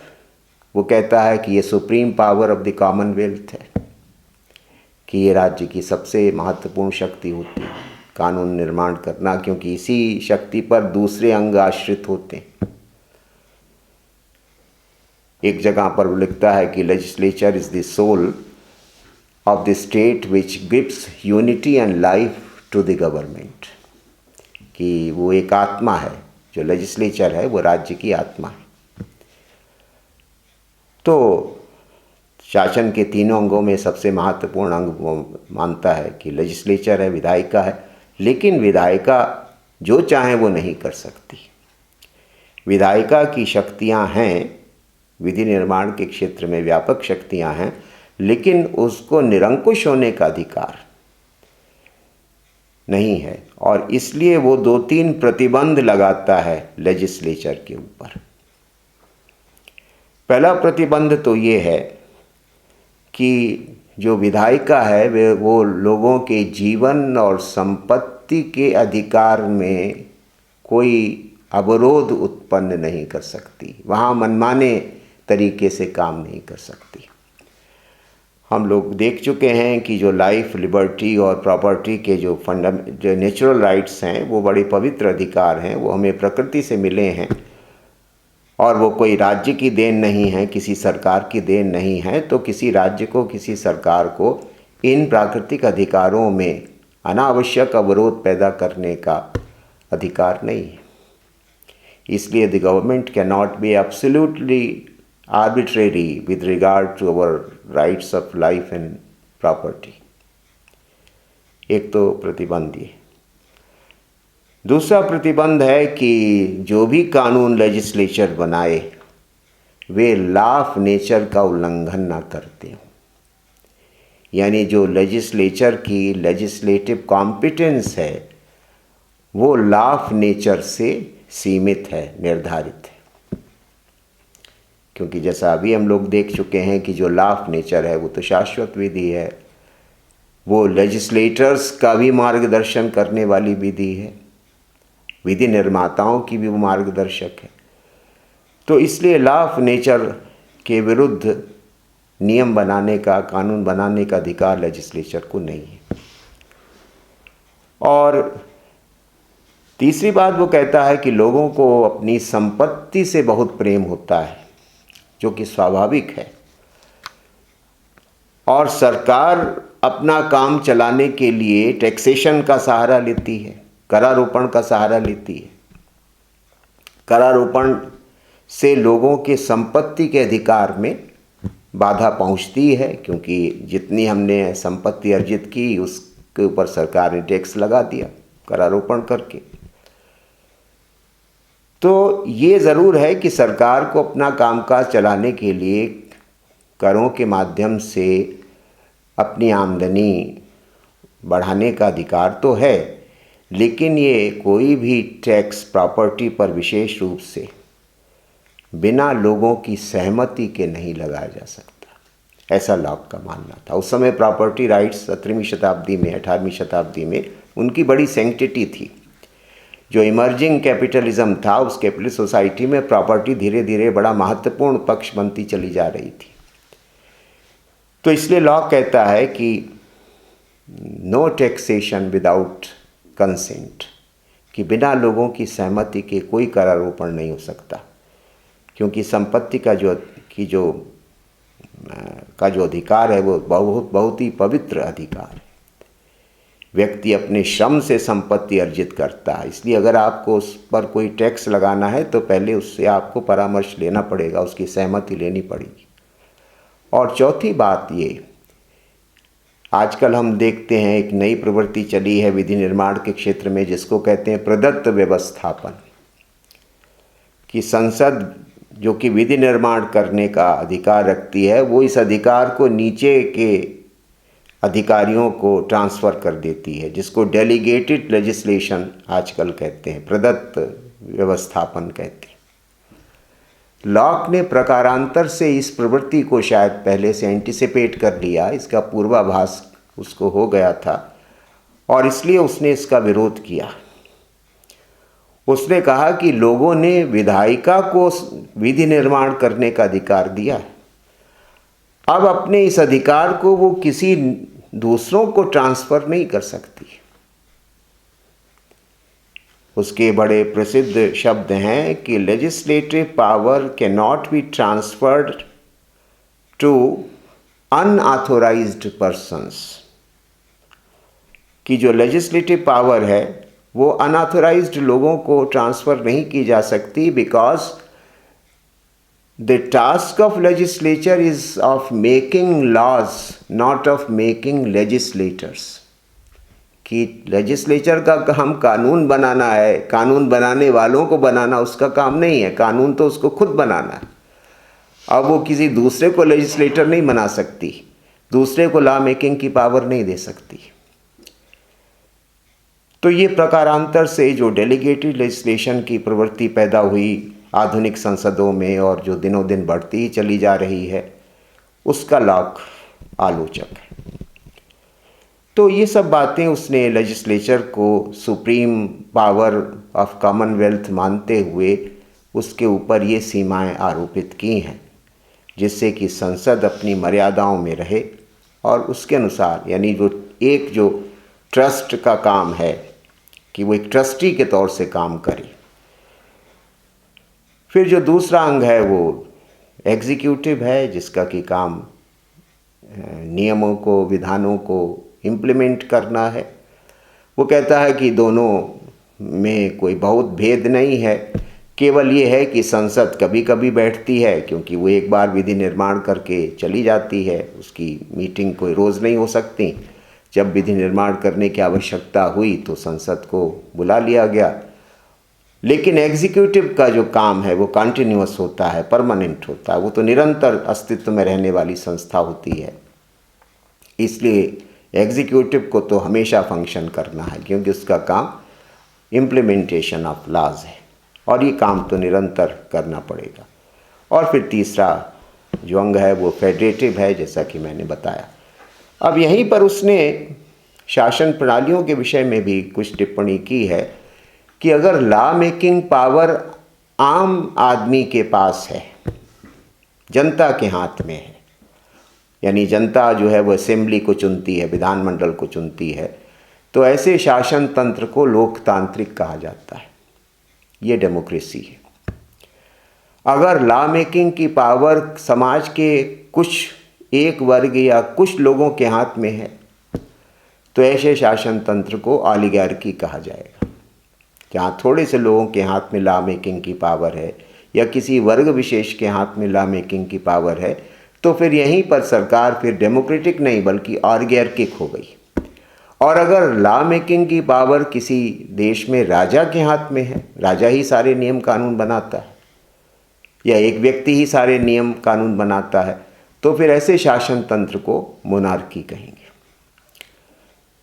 [SPEAKER 1] वो कहता है कि ये supreme power of the Commonwealth है, कि ये राज्य की सबसे महत्वपूर्ण शक्ति होती है कानून निर्माण करना, क्योंकि इसी शक्ति पर दूसरे अंग आश्रित होते हैं। एक जगह पर वो लिखता है कि legislature is the soul of the state which gives unity and life to the government, कि वो एक आत्मा है, जो लेजिस्लेचर है वो राज्य की आत्मा है। तो शासन के 3 अंगों में सबसे महत्वपूर्ण अंग वो मानता है कि लेजिस्लेचर है, विधायिका है, लेकिन विधायिका जो चाहे वो नहीं कर सकती। विधायिका की शक्तियां हैं, विधि निर्माण के क्षेत्र में व्यापक शक्तियां हैं, लेकिन उसको निरंकुश होने का अधिकार नहीं है, और इसलिए वो 2-3 प्रतिबंध लगाता है लेजिस्लेचर के ऊपर। पहला प्रतिबंध तो ये है कि जो विधायिका है वो लोगों के जीवन और संपत्ति के अधिकार में कोई अवरोध उत्पन्न नहीं कर सकती, वहाँ मनमाने तरीके से काम नहीं कर सकती। हम लोग देख चुके हैं कि जो लाइफ, लिबर्टी और प्रॉपर्टी के जो नेचुरल राइट्स हैं वो बड़े पवित्र अधिकार हैं, वो हमें प्रकृति से मिले हैं और वो कोई राज्य की देन नहीं है, किसी सरकार की देन नहीं है। तो किसी राज्य को, किसी सरकार को इन प्राकृतिक अधिकारों में अनावश्यक अवरोध पैदा करने का अधिकार नहीं है। इसलिए the government can not be absolutely arbitrary with regard to our rights of life and property। एक तो प्रतिबंध ये। दूसरा प्रतिबंध है कि जो भी कानून लेजिस्लेचर बनाए वे लॉ ऑफ नेचर का उल्लंघन ना करते हों। यानी जो लेजिस्लेचर की लेजिस्लेटिव कॉम्पिटेंस है वो लॉ ऑफ नेचर से सीमित है, निर्धारित है। क्योंकि जैसा अभी हम लोग देख चुके हैं कि जो लॉ ऑफ नेचर है वो तो शाश्वत विधि है, वो लेजिस्लेटर्स का भी मार्गदर्शन करने वाली विधि है, विधि निर्माताओं की भी वो मार्गदर्शक है। तो इसलिए लॉ ऑफ नेचर के विरुद्ध नियम बनाने का, कानून बनाने का अधिकार लेजिस्लेचर को नहीं है। और तीसरी बात वो कहता है कि लोगों को अपनी संपत्ति से बहुत प्रेम होता है, जो कि स्वाभाविक है, और सरकार अपना काम चलाने के लिए टैक्सेशन का सहारा लेती है, करारोपण का सहारा लेती है। करारोपण से लोगों के संपत्ति के अधिकार में बाधा पहुंचती है, क्योंकि जितनी हमने संपत्ति अर्जित की उसके ऊपर सरकार ने टैक्स लगा दिया करारोपण करके। तो ये ज़रूर है कि सरकार को अपना कामकाज चलाने के लिए करों के माध्यम से अपनी आमदनी बढ़ाने का अधिकार तो है, लेकिन ये कोई भी टैक्स प्रॉपर्टी पर विशेष रूप से बिना लोगों की सहमति के नहीं लगाया जा सकता, ऐसा लॉक का मानना था। उस समय प्रॉपर्टी राइट्स 17वीं शताब्दी में, 18वीं शताब्दी में उनकी बड़ी सैंक्टिटी थी। जो इमर्जिंग कैपिटलिज्म था, उस कैपिटलिस्ट सोसाइटी में प्रॉपर्टी धीरे धीरे बड़ा महत्वपूर्ण पक्ष बनती चली जा रही थी। तो इसलिए लॉ कहता है कि नो टैक्सेशन विदाउट कंसेंट, कि बिना लोगों की सहमति के कोई करारोपण नहीं हो सकता, क्योंकि संपत्ति का जो अधिकार है वो बहुत ही पवित्र अधिकार है। व्यक्ति अपने श्रम से संपत्ति अर्जित करता है, इसलिए अगर आपको उस पर कोई टैक्स लगाना है तो पहले उससे आपको परामर्श लेना पड़ेगा, उसकी सहमति लेनी पड़ेगी। और चौथी बात ये, आजकल हम देखते हैं एक नई प्रवृत्ति चली है विधि निर्माण के क्षेत्र में, जिसको कहते हैं प्रदत्त व्यवस्थापन, कि संसद जो कि विधि निर्माण करने का अधिकार रखती है वो इस अधिकार को नीचे के अधिकारियों को ट्रांसफ़र कर देती है, जिसको डेलीगेटेड लेजिस्लेशन आजकल कहते हैं, प्रदत्त व्यवस्थापन कहते हैं। लॉक ने प्रकारांतर से इस प्रवृत्ति को शायद पहले से एंटिसिपेट कर लिया, इसका पूर्वाभास उसको हो गया था, और इसलिए उसने इसका विरोध किया। उसने कहा कि लोगों ने विधायिका को विधि निर्माण करने का अधिकार दिया है, अब अपने इस अधिकार को वो किसी दूसरों को ट्रांसफ़र नहीं कर सकती। उसके बड़े प्रसिद्ध शब्द हैं कि legislative power cannot be transferred to unauthorised persons, कि जो लेजिस्लेटिव पावर है वो अनऑथोराइज्ड लोगों को ट्रांसफ़र नहीं की जा सकती, because the task of legislature is of making laws, not of making legislators। कि लेजिस्लेचर का काम कानून बनाना है, कानून बनाने वालों को बनाना उसका काम नहीं है, कानून तो उसको खुद बनाना है। अब वो किसी दूसरे को लेजिस्लेटर नहीं बना सकती, दूसरे को लॉ मेकिंग की पावर नहीं दे सकती। तो ये प्रकारांतर से जो डेलीगेटेड लेजिस्लेशन की प्रवृत्ति पैदा हुई आधुनिक संसदों में और जो दिनों दिन बढ़ती ही चली जा रही है, उसका लॉक आलोचक है। तो ये सब बातें उसने लेजिस्लेचर को सुप्रीम पावर ऑफ कॉमनवेल्थ मानते हुए उसके ऊपर ये सीमाएं आरोपित की हैं, जिससे कि संसद अपनी मर्यादाओं में रहे और उसके अनुसार, यानी जो ट्रस्ट का काम है कि वो एक ट्रस्टी के तौर से काम करे। फिर जो दूसरा अंग है वो एग्जीक्यूटिव है, जिसका कि काम नियमों को, विधानों को इम्प्लीमेंट करना है। वो कहता है कि दोनों में कोई बहुत भेद नहीं है, केवल ये है कि संसद कभी कभी बैठती है, क्योंकि वो एक बार विधि निर्माण करके चली जाती है, उसकी मीटिंग कोई रोज़ नहीं हो सकती। जब विधि निर्माण करने की आवश्यकता हुई तो संसद को बुला लिया गया। लेकिन एग्जीक्यूटिव का जो काम है वो कंटिन्यूअस होता है, परमानेंट होता है, वो तो निरंतर अस्तित्व में रहने वाली संस्था होती है। इसलिए एग्जीक्यूटिव को तो हमेशा फंक्शन करना है, क्योंकि उसका काम इम्प्लीमेंटेशन ऑफ लॉज है और ये काम तो निरंतर करना पड़ेगा। और फिर तीसरा जो अंग है वो फेडरेटिव है, जैसा कि मैंने बताया। अब यहीं पर उसने शासन प्रणालियों के विषय में भी कुछ टिप्पणी की है कि अगर लॉ मेकिंग पावर आम आदमी के पास है, जनता के हाथ में है, यानी जनता जो है वो असेंबली को चुनती है, विधानमंडल को चुनती है, तो ऐसे शासन तंत्र को लोकतांत्रिक कहा जाता है। ये डेमोक्रेसी है। अगर लॉ मेकिंग की पावर समाज के कुछ एक वर्ग या कुछ लोगों के हाथ में है, तो ऐसे शासन तंत्र को ऑलिगार्की कहा जाएगा। जहाँ थोड़े से लोगों के हाथ में लॉ मेकिंग की पावर है या किसी वर्ग विशेष के हाथ में लॉ मेकिंग की पावर है, तो फिर यहीं पर सरकार फिर डेमोक्रेटिक नहीं बल्कि ऑलिगार्किक हो गई। और अगर लॉ मेकिंग की पावर किसी देश में राजा के हाथ में है, राजा ही सारे नियम कानून बनाता है या एक व्यक्ति ही सारे नियम कानून बनाता है, तो फिर ऐसे शासन तंत्र को मोनार्की कहेंगे।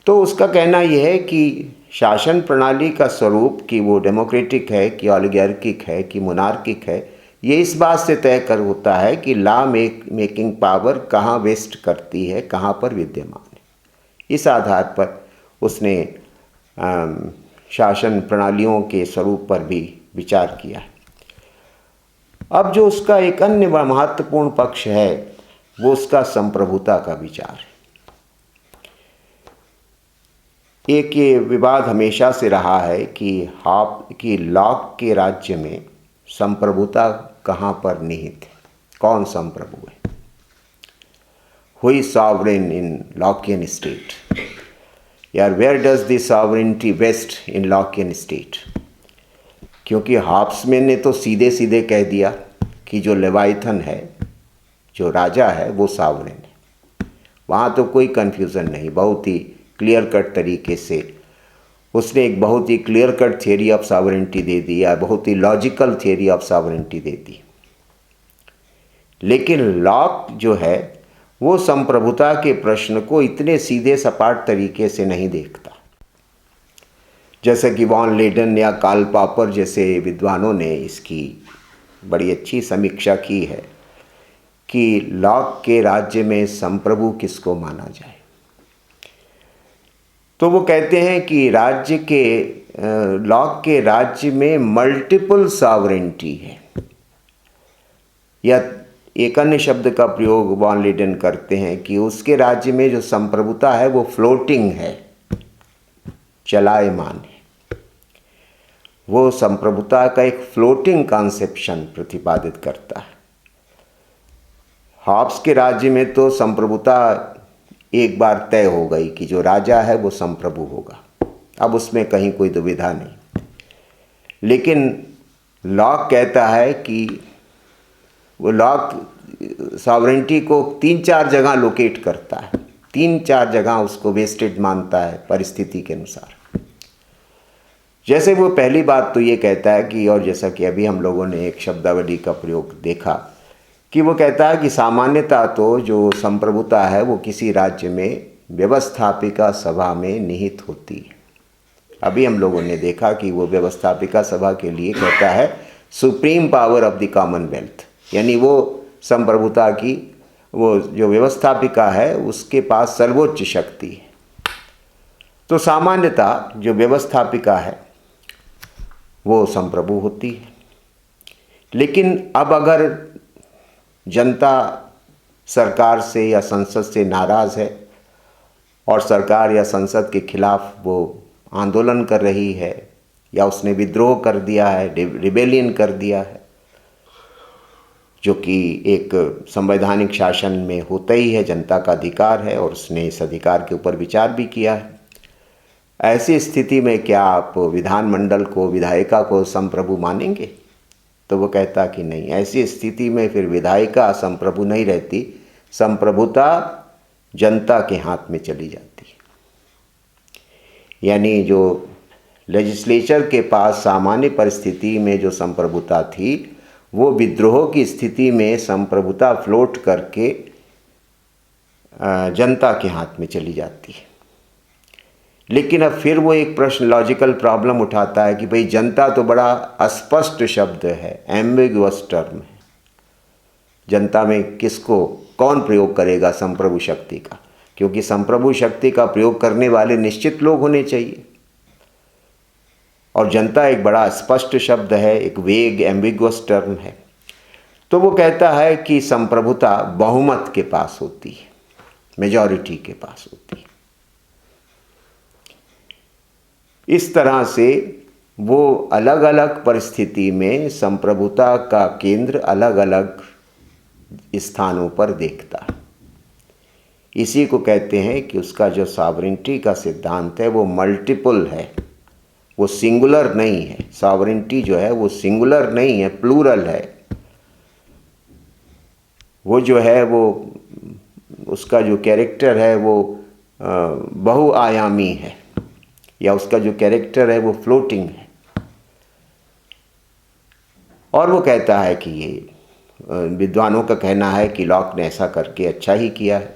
[SPEAKER 1] तो उसका कहना यह है कि शासन प्रणाली का स्वरूप कि वो डेमोक्रेटिक है कि ऑलिगार्किक है कि मोनार्किक है, ये इस बात से तय कर होता है कि लॉ मेकिंग पावर कहाँ वेस्ट करती है, कहाँ पर विद्यमान है। इस आधार पर उसने शासन प्रणालियों के स्वरूप पर भी विचार किया है। अब जो उसका एक अन्य महत्वपूर्ण पक्ष है वो उसका संप्रभुता का विचार है। एक ये विवाद हमेशा से रहा है कि लॉक के राज्य में संप्रभुता कहाँ पर निहित है, कौन संप्रभु है, who is sovereign in Lockean state, यार where does the sovereignty vest in Lockean state. क्योंकि हॉब्समैन ने तो सीधे सीधे कह दिया कि जो लेवाइथन है, जो राजा है, वो सॉवरेन है। वहाँ तो कोई कन्फ्यूज़न नहीं, बहुत ही क्लियर कट तरीके से उसने एक बहुत ही clear cut theory of sovereignty दे दी या बहुत ही लॉजिकल थियरी ऑफ सॉवरेनिटी दे दी। लेकिन लॉक जो है वो संप्रभुता के प्रश्न को इतने सीधे सपाट तरीके से नहीं देखता। जैसे कि वॉन लेडन या कार्ल पॉपर जैसे विद्वानों ने इसकी बड़ी अच्छी समीक्षा की है कि लॉक के राज्य में संप्रभु किसको माना जाए। तो वो कहते हैं कि लॉक के राज्य में मल्टीपल सॉवरेनिटी है, या एक अन्य शब्द का प्रयोग वॉन लेडन करते हैं कि उसके राज्य में जो संप्रभुता है वो फ्लोटिंग है, चलायमान है। वो संप्रभुता का एक फ्लोटिंग कॉन्सेप्शन प्रतिपादित करता है। हॉब्स के राज्य में तो संप्रभुता एक बार तय हो गई कि जो राजा है वो संप्रभु होगा, अब उसमें कहीं कोई दुविधा नहीं। लेकिन लॉक कहता है कि वो लॉक सॉवरेनिटी को 3-4 जगह लोकेट करता है, 3-4 जगह उसको वेस्टेड मानता है परिस्थिति के अनुसार। जैसे वो पहली बात तो ये कहता है कि, और जैसा कि अभी हम लोगों ने एक शब्दावली का प्रयोग देखा कि वो कहता है कि सामान्यतः तो जो संप्रभुता है वो किसी राज्य में व्यवस्थापिका सभा में निहित होती है। अभी हम लोगों ने देखा कि वो व्यवस्थापिका सभा के लिए कहता है supreme power of the Commonwealth, यानी वो संप्रभुता की वो जो व्यवस्थापिका है उसके पास सर्वोच्च शक्ति है। तो सामान्यतः जो व्यवस्थापिका है वो संप्रभु होती है, लेकिन अब अगर जनता सरकार से या संसद से नाराज़ है और सरकार या संसद के खिलाफ वो आंदोलन कर रही है या उसने विद्रोह कर दिया है, रिबेलियन कर दिया है, जो कि एक संवैधानिक शासन में होता ही है, जनता का अधिकार है और उसने इस अधिकार के ऊपर विचार भी किया है। ऐसी स्थिति में क्या आप विधानमंडल को, विधायिका को संप्रभु मानेंगे? तो वो कहता कि नहीं, ऐसी स्थिति में फिर विधायिका संप्रभु नहीं रहती, संप्रभुता जनता के हाथ में चली जाती है। यानी जो लेजिस्लेचर के पास सामान्य परिस्थिति में जो संप्रभुता थी वो विद्रोह की स्थिति में संप्रभुता फ्लोट करके जनता के हाथ में चली जाती है। लेकिन अब फिर वो एक प्रश्न, लॉजिकल प्रॉब्लम उठाता है कि भाई जनता तो बड़ा अस्पष्ट शब्द है, एम्बिगुअस टर्म है। जनता में किसको कौन प्रयोग करेगा संप्रभु शक्ति का? क्योंकि संप्रभु शक्ति का प्रयोग करने वाले निश्चित लोग होने चाहिए, और जनता एक बड़ा स्पष्ट शब्द है, एक वेग एम्बिगुअस टर्म है। तो वो कहता है कि संप्रभुता बहुमत के पास होती है, मेजॉरिटी के पास होती है। इस तरह से वो अलग अलग परिस्थिति में संप्रभुता का केंद्र अलग अलग स्थानों पर देखता है। इसी को कहते हैं कि उसका जो सॉवरेनिटी का सिद्धांत है वो मल्टीपल है, वो सिंगुलर नहीं है। सॉवरेनिटी जो है वो सिंगुलर नहीं है, प्लूरल है। वो जो है वो उसका जो कैरेक्टर है वो बहुआयामी है, या उसका जो कैरेक्टर है वो फ्लोटिंग है। और वो कहता है कि ये विद्वानों का कहना है कि लॉक ने ऐसा करके अच्छा ही किया है,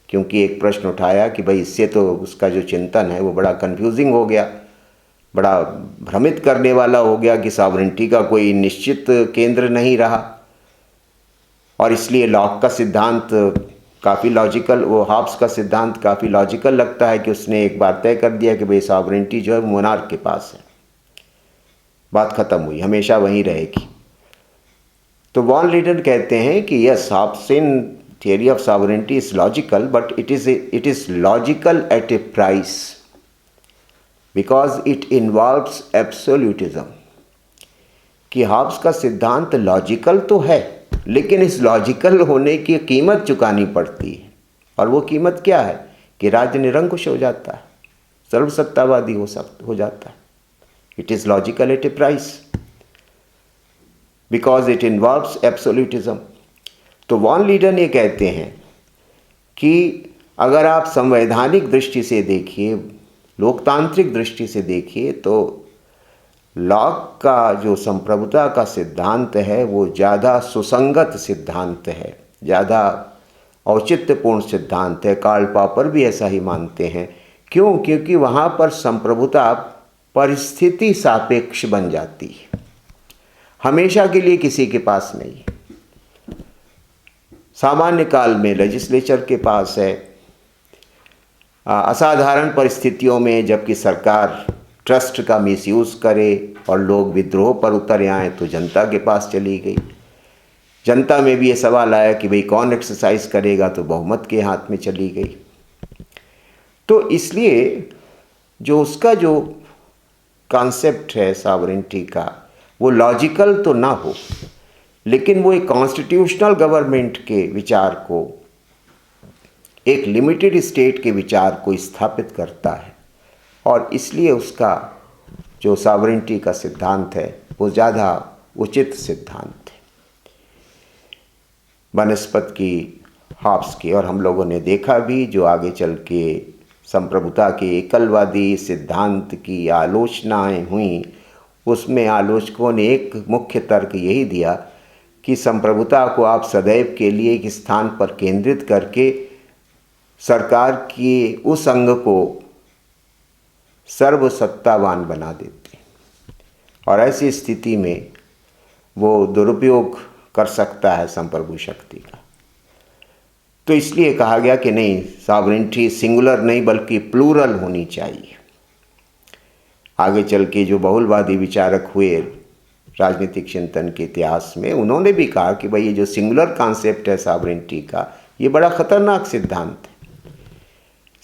[SPEAKER 1] क्योंकि एक प्रश्न उठाया कि भाई इससे तो उसका जो चिंतन है वो बड़ा कंफ्यूजिंग हो गया, बड़ा भ्रमित करने वाला हो गया कि सॉवरेनिटी का कोई निश्चित केंद्र नहीं रहा, और इसलिए लॉक का सिद्धांत काफ़ी लॉजिकल, वो हॉब्स का सिद्धांत काफ़ी लॉजिकल लगता है कि उसने एक बार तय कर दिया कि भाई सॉवरेनिटी जो है मोनार्क के पास है, बात ख़त्म हुई, हमेशा वहीं रहेगी। तो वॉन लीडन कहते हैं कि yes, Hobbesian theory of sovereignty is logical, but it is logical at a price, because it involves absolutism. कि हॉब्स का सिद्धांत लॉजिकल तो है, लेकिन इस लॉजिकल होने की कीमत चुकानी पड़ती है, और वो कीमत क्या है कि राज्य निरंकुश हो जाता है, सर्वसत्तावादी हो जाता है। It is logical at a price because it involves absolutism. तो वॉन लीडन ये कहते हैं कि अगर आप संवैधानिक दृष्टि से देखिए, लोकतांत्रिक दृष्टि से देखिए, तो लॉक का जो संप्रभुता का सिद्धांत है वो ज़्यादा सुसंगत सिद्धांत है, ज़्यादा औचित्यपूर्ण सिद्धांत है। कार्ल पॉपर भी ऐसा ही मानते हैं। क्यों? क्योंकि वहाँ पर संप्रभुता परिस्थिति सापेक्ष बन जाती है, हमेशा के लिए किसी के पास नहीं। सामान्य काल में लेजिस्लेचर के पास है, असाधारण परिस्थितियों में जबकि सरकार ट्रस्ट का मिसयूज़ करे और लोग विद्रोह पर उतर आए तो जनता के पास चली गई। जनता में भी ये सवाल आया कि भाई कौन एक्सरसाइज करेगा, तो बहुमत के हाथ में चली गई। तो इसलिए जो उसका जो कॉन्सेप्ट है सॉवरेनिटी का, वो लॉजिकल तो ना हो, लेकिन वो एक कॉन्स्टिट्यूशनल गवर्नमेंट के विचार को, एक लिमिटेड स्टेट के विचार को स्थापित करता है, और इसलिए उसका जो सॉवरेनिटी का सिद्धांत है वो ज़्यादा उचित सिद्धांत है बनस्पत की, हॉब्स की। और हम लोगों ने देखा भी, जो आगे चल के संप्रभुता के एकलवादी सिद्धांत की आलोचनाएं हुई, उसमें आलोचकों ने एक मुख्य तर्क यही दिया कि संप्रभुता को आप सदैव के लिए एक स्थान पर केंद्रित करके सरकार के उस अंग को सर्वसत्तावान बना देते हैं और ऐसी स्थिति में वो दुरुपयोग कर सकता है संप्रभु शक्ति का। तो इसलिए कहा गया कि नहीं, सॉवरेनिटी सिंगुलर नहीं बल्कि प्लूरल होनी चाहिए। आगे चल के जो बहुलवादी विचारक हुए राजनीतिक चिंतन के इतिहास में, उन्होंने भी कहा कि भाई ये जो सिंगुलर कॉन्सेप्ट है सॉवरेनिटी का, ये बड़ा खतरनाक सिद्धांत है।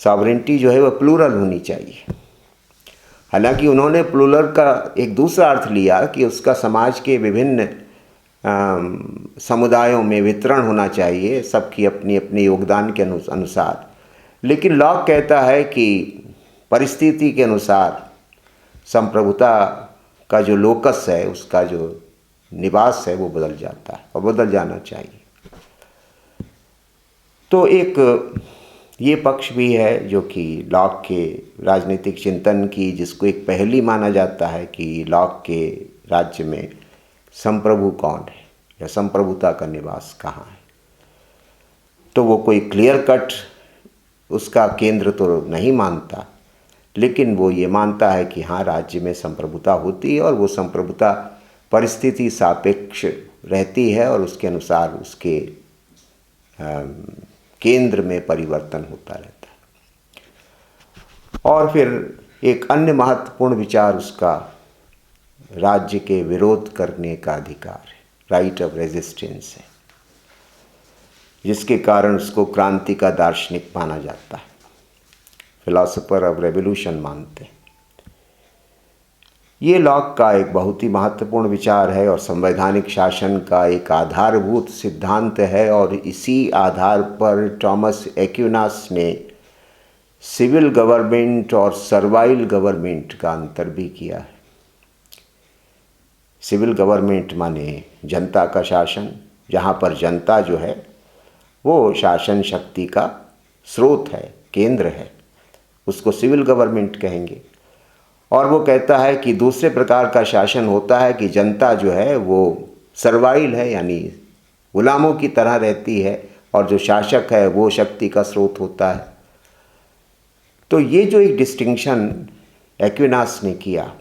[SPEAKER 1] सॉवरेनिटी जो है वह प्लूरल होनी चाहिए। हालांकि उन्होंने प्लूरल का एक दूसरा अर्थ लिया कि उसका समाज के विभिन्न समुदायों में वितरण होना चाहिए, सबकी अपनी अपनी योगदान के अनुसार। लेकिन लॉक कहता है कि परिस्थिति के अनुसार संप्रभुता का जो लोकस है, उसका जो निवास है, वो बदल जाता है और बदल जाना चाहिए। तो एक ये पक्ष भी है जो कि लॉक के राजनीतिक चिंतन की, जिसको एक पहली माना जाता है कि लॉक के राज्य में संप्रभु कौन है या संप्रभुता का निवास कहाँ है। तो वो कोई क्लियर कट उसका केंद्र तो नहीं मानता, लेकिन वो ये मानता है कि हाँ, राज्य में संप्रभुता होती है और वो संप्रभुता परिस्थिति सापेक्ष रहती है और उसके अनुसार उसके केंद्र में परिवर्तन होता रहता है। और फिर एक अन्य महत्वपूर्ण विचार उसका राज्य के विरोध करने का अधिकार है, राइट ऑफ रेजिस्टेंस है, जिसके कारण उसको क्रांति का दार्शनिक माना जाता है, फिलॉसफर ऑफ रेवोल्यूशन मानते हैं। ये लॉक का एक बहुत ही महत्वपूर्ण विचार है और संवैधानिक शासन का एक आधारभूत सिद्धांत है। और इसी आधार पर थॉमस एक्विनास ने सिविल गवर्नमेंट और सर्वाइल गवर्नमेंट का अंतर भी किया है। सिविल गवर्नमेंट माने जनता का शासन, जहाँ पर जनता जो है वो शासन शक्ति का स्रोत है, केंद्र है, उसको सिविल गवर्नमेंट कहेंगे। और वो कहता है कि दूसरे प्रकार का शासन होता है कि जनता जो है वो सर्वाइल है, यानी गुलामों की तरह रहती है, और जो शासक है वो शक्ति का स्रोत होता है। तो ये जो एक डिस्टिंक्शन एक्विनास ने किया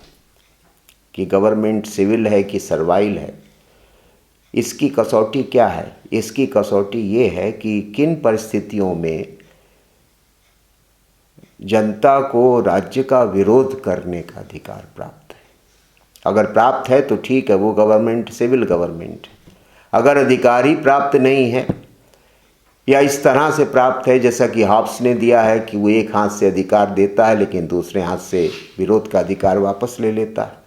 [SPEAKER 1] कि गवर्नमेंट सिविल है कि सर्वाइल है, इसकी कसौटी क्या है? इसकी कसौटी ये है कि किन परिस्थितियों में जनता को राज्य का विरोध करने का अधिकार प्राप्त है। अगर प्राप्त है तो ठीक है, वो गवर्नमेंट सिविल गवर्नमेंट है। अगर अधिकार ही प्राप्त नहीं है या इस तरह से प्राप्त है जैसा कि हॉब्स ने दिया है कि वो एक हाथ से अधिकार देता है लेकिन दूसरे हाथ से विरोध का अधिकार वापस ले लेता है,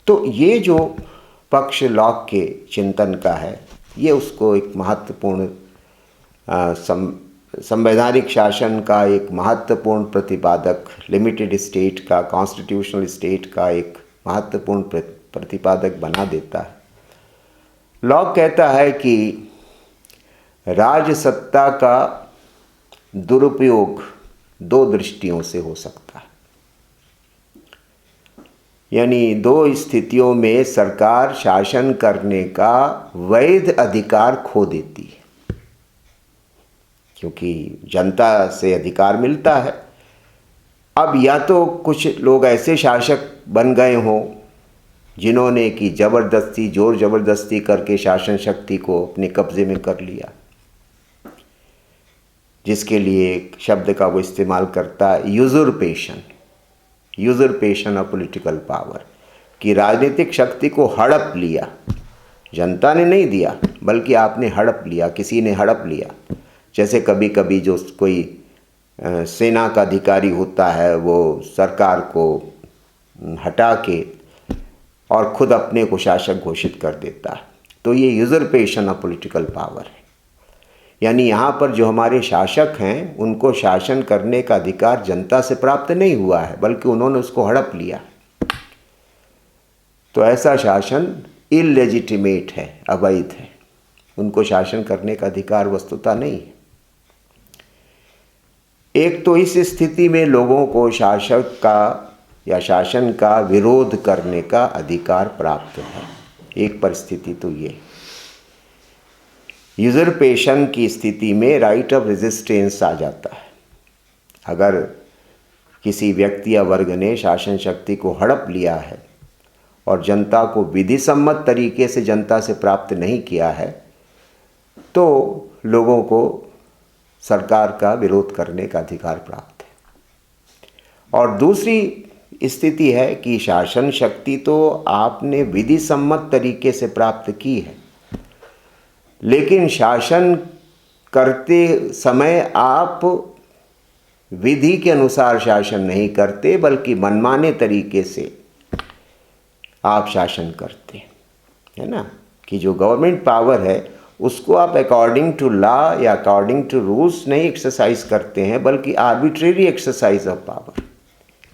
[SPEAKER 1] तो ये जो पक्ष लॉक के चिंतन का है, ये उसको एक महत्वपूर्ण संवैधानिक शासन का एक महत्वपूर्ण प्रतिपादक, लिमिटेड स्टेट का, कॉन्स्टिट्यूशनल स्टेट का एक महत्वपूर्ण प्रतिपादक बना देता है। लॉक कहता है कि राजसत्ता का दुरुपयोग दो दृष्टियों से हो सकता है, यानी दो स्थितियों में सरकार शासन करने का वैध अधिकार खो देती है, क्योंकि जनता से अधिकार मिलता है। अब या तो कुछ लोग ऐसे शासक बन गए हों जिन्होंने कि ज़बरदस्ती, जोर ज़बरदस्ती करके शासन शक्ति को अपने कब्ज़े में कर लिया, जिसके लिए एक शब्द का वो इस्तेमाल करता है, यूजरपेशन ऑफ पॉलिटिकल पावर, कि राजनीतिक शक्ति को हड़प लिया। जनता ने नहीं दिया बल्कि आपने हड़प लिया, किसी ने हड़प लिया। जैसे कभी कभी जो कोई सेना का अधिकारी होता है वो सरकार को हटा के और खुद अपने को शासक घोषित कर देता है, तो ये यूजरपेशन ऑफ पॉलिटिकल पावर है। यानी यहाँ पर जो हमारे शासक हैं उनको शासन करने का अधिकार जनता से प्राप्त नहीं हुआ है बल्कि उन्होंने उसको हड़प लिया। तो ऐसा शासन इलेजिटिमेट है, अवैध है, उनको शासन करने का अधिकार वस्तुतः नहीं है। एक तो इस स्थिति में लोगों को शासक का या शासन का विरोध करने का अधिकार प्राप्त है, एक परिस्थिति तो ये। यूजरपेशन की स्थिति में राइट ऑफ रेजिस्टेंस आ जाता है। अगर किसी व्यक्ति या वर्ग ने शासन शक्ति को हड़प लिया है और जनता को विधि सम्मत तरीके से जनता से प्राप्त नहीं किया है, तो लोगों को सरकार का विरोध करने का अधिकार प्राप्त है। और दूसरी स्थिति है कि शासन शक्ति तो आपने विधि सम्मत तरीके से प्राप्त की है, लेकिन शासन करते समय आप विधि के अनुसार शासन नहीं करते, बल्कि मनमाने तरीके से आप शासन करते हैं, है ना। कि जो गवर्नमेंट पावर है उसको आप अकॉर्डिंग टू लॉ या अकॉर्डिंग टू रूल्स नहीं एक्सरसाइज करते हैं, बल्कि आर्बिट्रेरी एक्सरसाइज ऑफ पावर।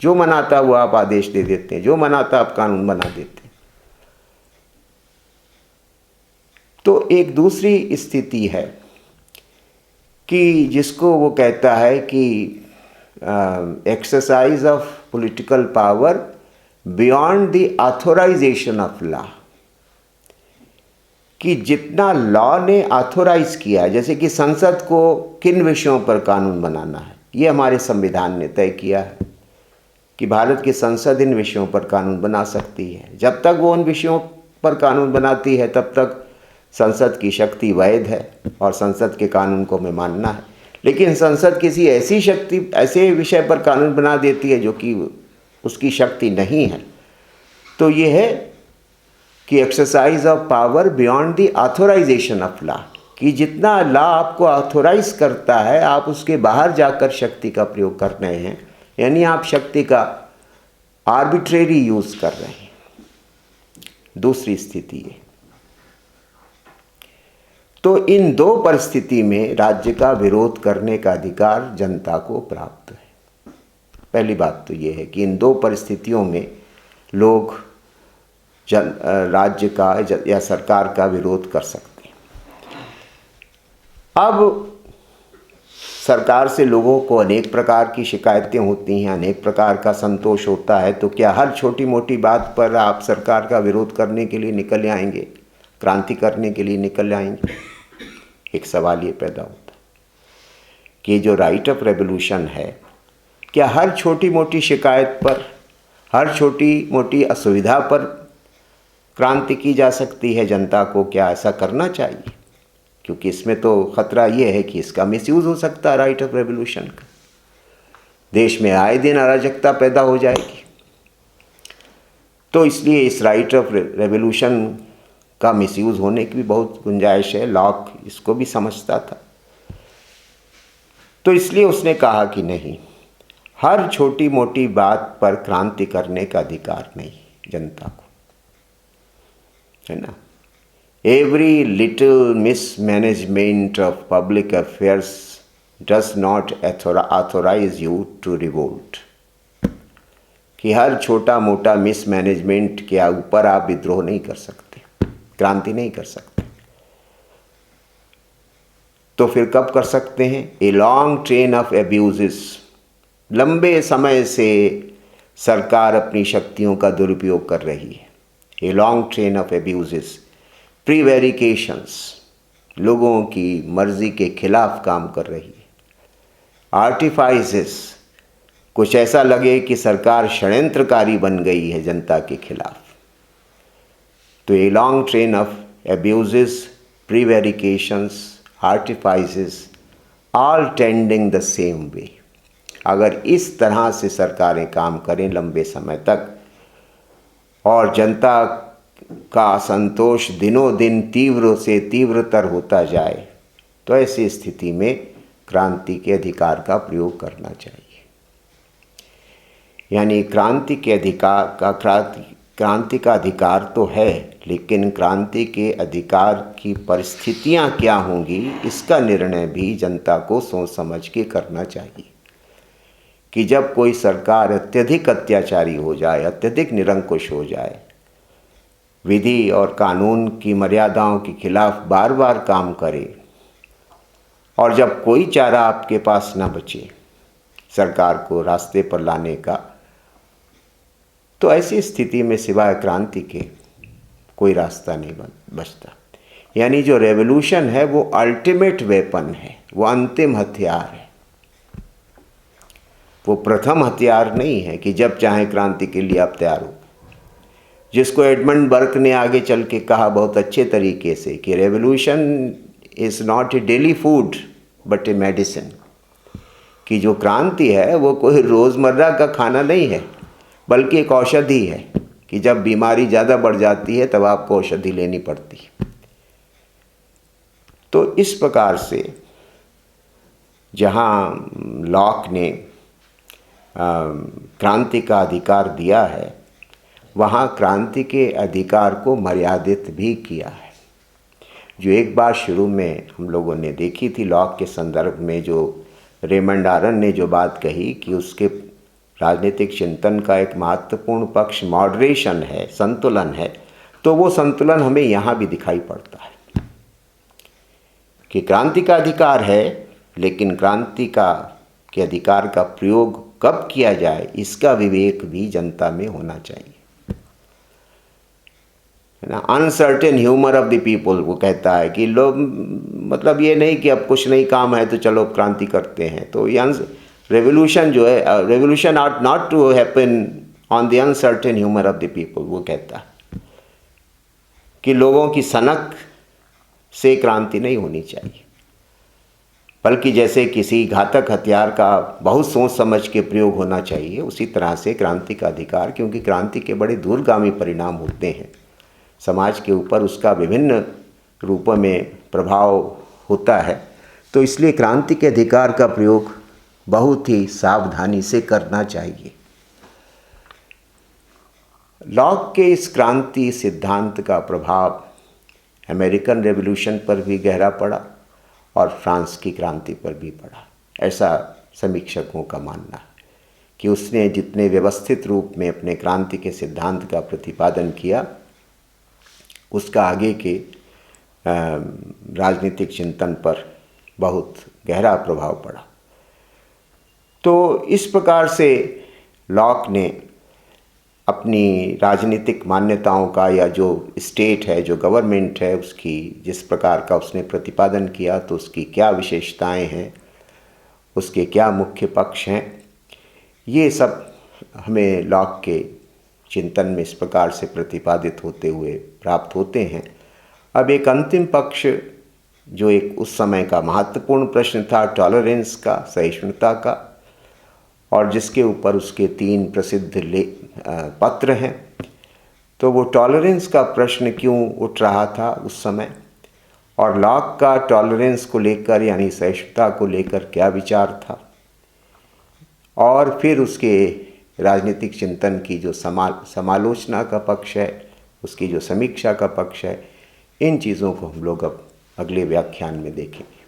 [SPEAKER 1] जो मन आता वो आप आदेश दे देते हैं, जो मन आता आप कानून बना देते हैं। तो एक दूसरी स्थिति है कि जिसको वो कहता है कि exercise of political power beyond the authorisation of law, कि जितना लॉ ने ऑथोराइज किया है, जैसे कि संसद को किन विषयों पर कानून बनाना है, ये हमारे संविधान ने तय किया है कि भारत की संसद इन विषयों पर कानून बना सकती है। जब तक वो उन विषयों पर कानून बनाती है तब तक संसद की शक्ति वैध है और संसद के कानून को हमें मानना है। लेकिन संसद किसी ऐसी शक्ति, ऐसे विषय पर कानून बना देती है जो कि उसकी शक्ति नहीं है, तो ये है कि exercise of power beyond the authorisation of law, कि जितना लॉ आपको ऑथोराइज करता है आप उसके बाहर जाकर शक्ति का प्रयोग कर रहे हैं, यानी आप शक्ति का आर्बिट्रेरी यूज कर रहे हैं। दूसरी स्थिति है। तो इन दो परिस्थिति में राज्य का विरोध करने का अधिकार जनता को प्राप्त है। पहली बात तो ये है कि इन दो परिस्थितियों में लोग राज्य का या सरकार का विरोध कर सकते हैं। अब सरकार से लोगों को अनेक प्रकार की शिकायतें होती हैं, अनेक प्रकार का संतोष होता है, तो क्या हर छोटी मोटी बात पर आप सरकार का विरोध करने के लिए निकल आएंगे, क्रांति करने के लिए निकल आएंगे? एक सवाल ये पैदा होता है कि जो राइट ऑफ रेवोल्यूशन है, क्या हर छोटी मोटी शिकायत पर, हर छोटी मोटी असुविधा पर क्रांति की जा सकती है? जनता को क्या ऐसा करना चाहिए? क्योंकि इसमें तो खतरा ये है कि इसका मिसयूज हो सकता है राइट ऑफ रेवोल्यूशन का। देश में आए दिन अराजकता पैदा हो जाएगी। तो इसलिए इस राइट ऑफ रेवोल्यूशन का मिसयूज होने की भी बहुत गुंजाइश है। लॉक इसको भी समझता था, तो इसलिए उसने कहा कि नहीं, हर छोटी मोटी बात पर क्रांति करने का अधिकार नहीं जनता को, है ना। Every little mismanagement of public affairs does not authorise you to revolt, कि हर छोटा मोटा मिसमैनेजमेंट के ऊपर आप विद्रोह नहीं कर सकते, क्रांति नहीं कर सकते। तो फिर कब कर सकते हैं? ए लॉन्ग ट्रेन ऑफ एब्यूजेस, लंबे समय से सरकार अपनी शक्तियों का दुरुपयोग कर रही है। A long train of abuses, prevarications, लोगों की मर्जी के खिलाफ काम कर रही है। आर्टिफाइसेस, कुछ ऐसा लगे कि सरकार षड्यंत्रकारी बन गई है जनता के खिलाफ। तो a long train of abuses, prevarications, artifices, all tending the same way. अगर इस तरह से सरकारें काम करें लंबे समय तक और जनता का असंतोष दिनों दिन तीव्र से तीव्रतर होता जाए, तो ऐसी स्थिति में क्रांति के अधिकार का प्रयोग करना चाहिए। यानी क्रांति का अधिकार तो है, लेकिन क्रांति के अधिकार की परिस्थितियां क्या होंगी इसका निर्णय भी जनता को सोच समझ के करना चाहिए। कि जब कोई सरकार अत्यधिक अत्याचारी हो जाए, अत्यधिक निरंकुश हो जाए, विधि और कानून की मर्यादाओं के खिलाफ बार बार काम करे, और जब कोई चारा आपके पास न बचे सरकार को रास्ते पर लाने का, तो ऐसी स्थिति में सिवाय क्रांति के कोई रास्ता नहीं बचता। यानी जो रेवोल्यूशन है वो अल्टीमेट वेपन है, वो अंतिम हथियार है, वो प्रथम हथियार नहीं है कि जब चाहे क्रांति के लिए आप तैयार हो। जिसको एडमंड बर्क ने आगे चल के कहा बहुत अच्छे तरीके से कि revolution is not a daily food but a medicine, कि जो क्रांति है वो कोई रोज़मर्रा का खाना नहीं है बल्कि एक औषधि है, कि जब बीमारी ज़्यादा बढ़ जाती है तब आपको औषधि लेनी पड़ती है। तो इस प्रकार से जहाँ लॉक ने क्रांति का अधिकार दिया है, वहाँ क्रांति के अधिकार को मर्यादित भी किया है। जो एक बात शुरू में हम लोगों ने देखी थी लॉक के संदर्भ में, जो रेमंड आरन ने जो बात कही कि उसके राजनीतिक चिंतन का एक महत्वपूर्ण पक्ष मॉडरेशन है, संतुलन है, तो वो संतुलन हमें यहाँ भी दिखाई पड़ता है कि क्रांति का अधिकार है, लेकिन क्रांति के अधिकार का प्रयोग कब किया जाए इसका विवेक भी जनता में होना चाहिए, है ना। Uncertain humour of the people, वो कहता है कि लोग, मतलब ये नहीं कि अब कुछ नहीं काम है तो चलो क्रांति करते हैं। तो ये रेवोल्यूशन जो है, revolution ought not to happen on the uncertain humour of the people. वो कहता है कि लोगों की सनक से क्रांति नहीं होनी चाहिए, बल्कि जैसे किसी घातक हथियार का बहुत सोच समझ के प्रयोग होना चाहिए, उसी तरह से क्रांति का अधिकार, क्योंकि क्रांति के बड़े दूरगामी परिणाम होते हैं समाज के ऊपर, उसका विभिन्न रूपों में प्रभाव होता है, तो इसलिए क्रांति के अधिकार का प्रयोग बहुत ही सावधानी से करना चाहिए। लॉक के इस क्रांति सिद्धांत का प्रभाव अमेरिकन रेवोल्यूशन पर भी गहरा पड़ा और फ्रांस की क्रांति पर भी पड़ा, ऐसा समीक्षकों का मानना है कि उसने जितने व्यवस्थित रूप में अपने क्रांति के सिद्धांत का प्रतिपादन किया, उसका आगे के राजनीतिक चिंतन पर बहुत गहरा प्रभाव पड़ा। तो इस प्रकार से लॉक ने अपनी राजनीतिक मान्यताओं का, या जो स्टेट है, जो गवर्नमेंट है, उसकी जिस प्रकार का उसने प्रतिपादन किया, तो उसकी क्या विशेषताएं हैं, उसके क्या मुख्य पक्ष हैं, ये सब हमें लॉक के चिंतन में इस प्रकार से प्रतिपादित होते हुए प्राप्त होते हैं। अब एक अंतिम पक्ष जो एक उस समय का महत्वपूर्ण प्रश्न था, टॉलरेंस का, सहिष्णुता का, और जिसके ऊपर उसके 3 प्रसिद्ध पत्र हैं। तो वो टॉलरेंस का प्रश्न क्यों उठ रहा था उस समय, और लॉक का टॉलरेंस को लेकर यानी सहिष्णुता को लेकर क्या विचार था, और फिर उसके राजनीतिक चिंतन की जो समालोचना का पक्ष है, उसकी जो समीक्षा का पक्ष है, इन चीज़ों को हम लोग अब अगले व्याख्यान में देखेंगे।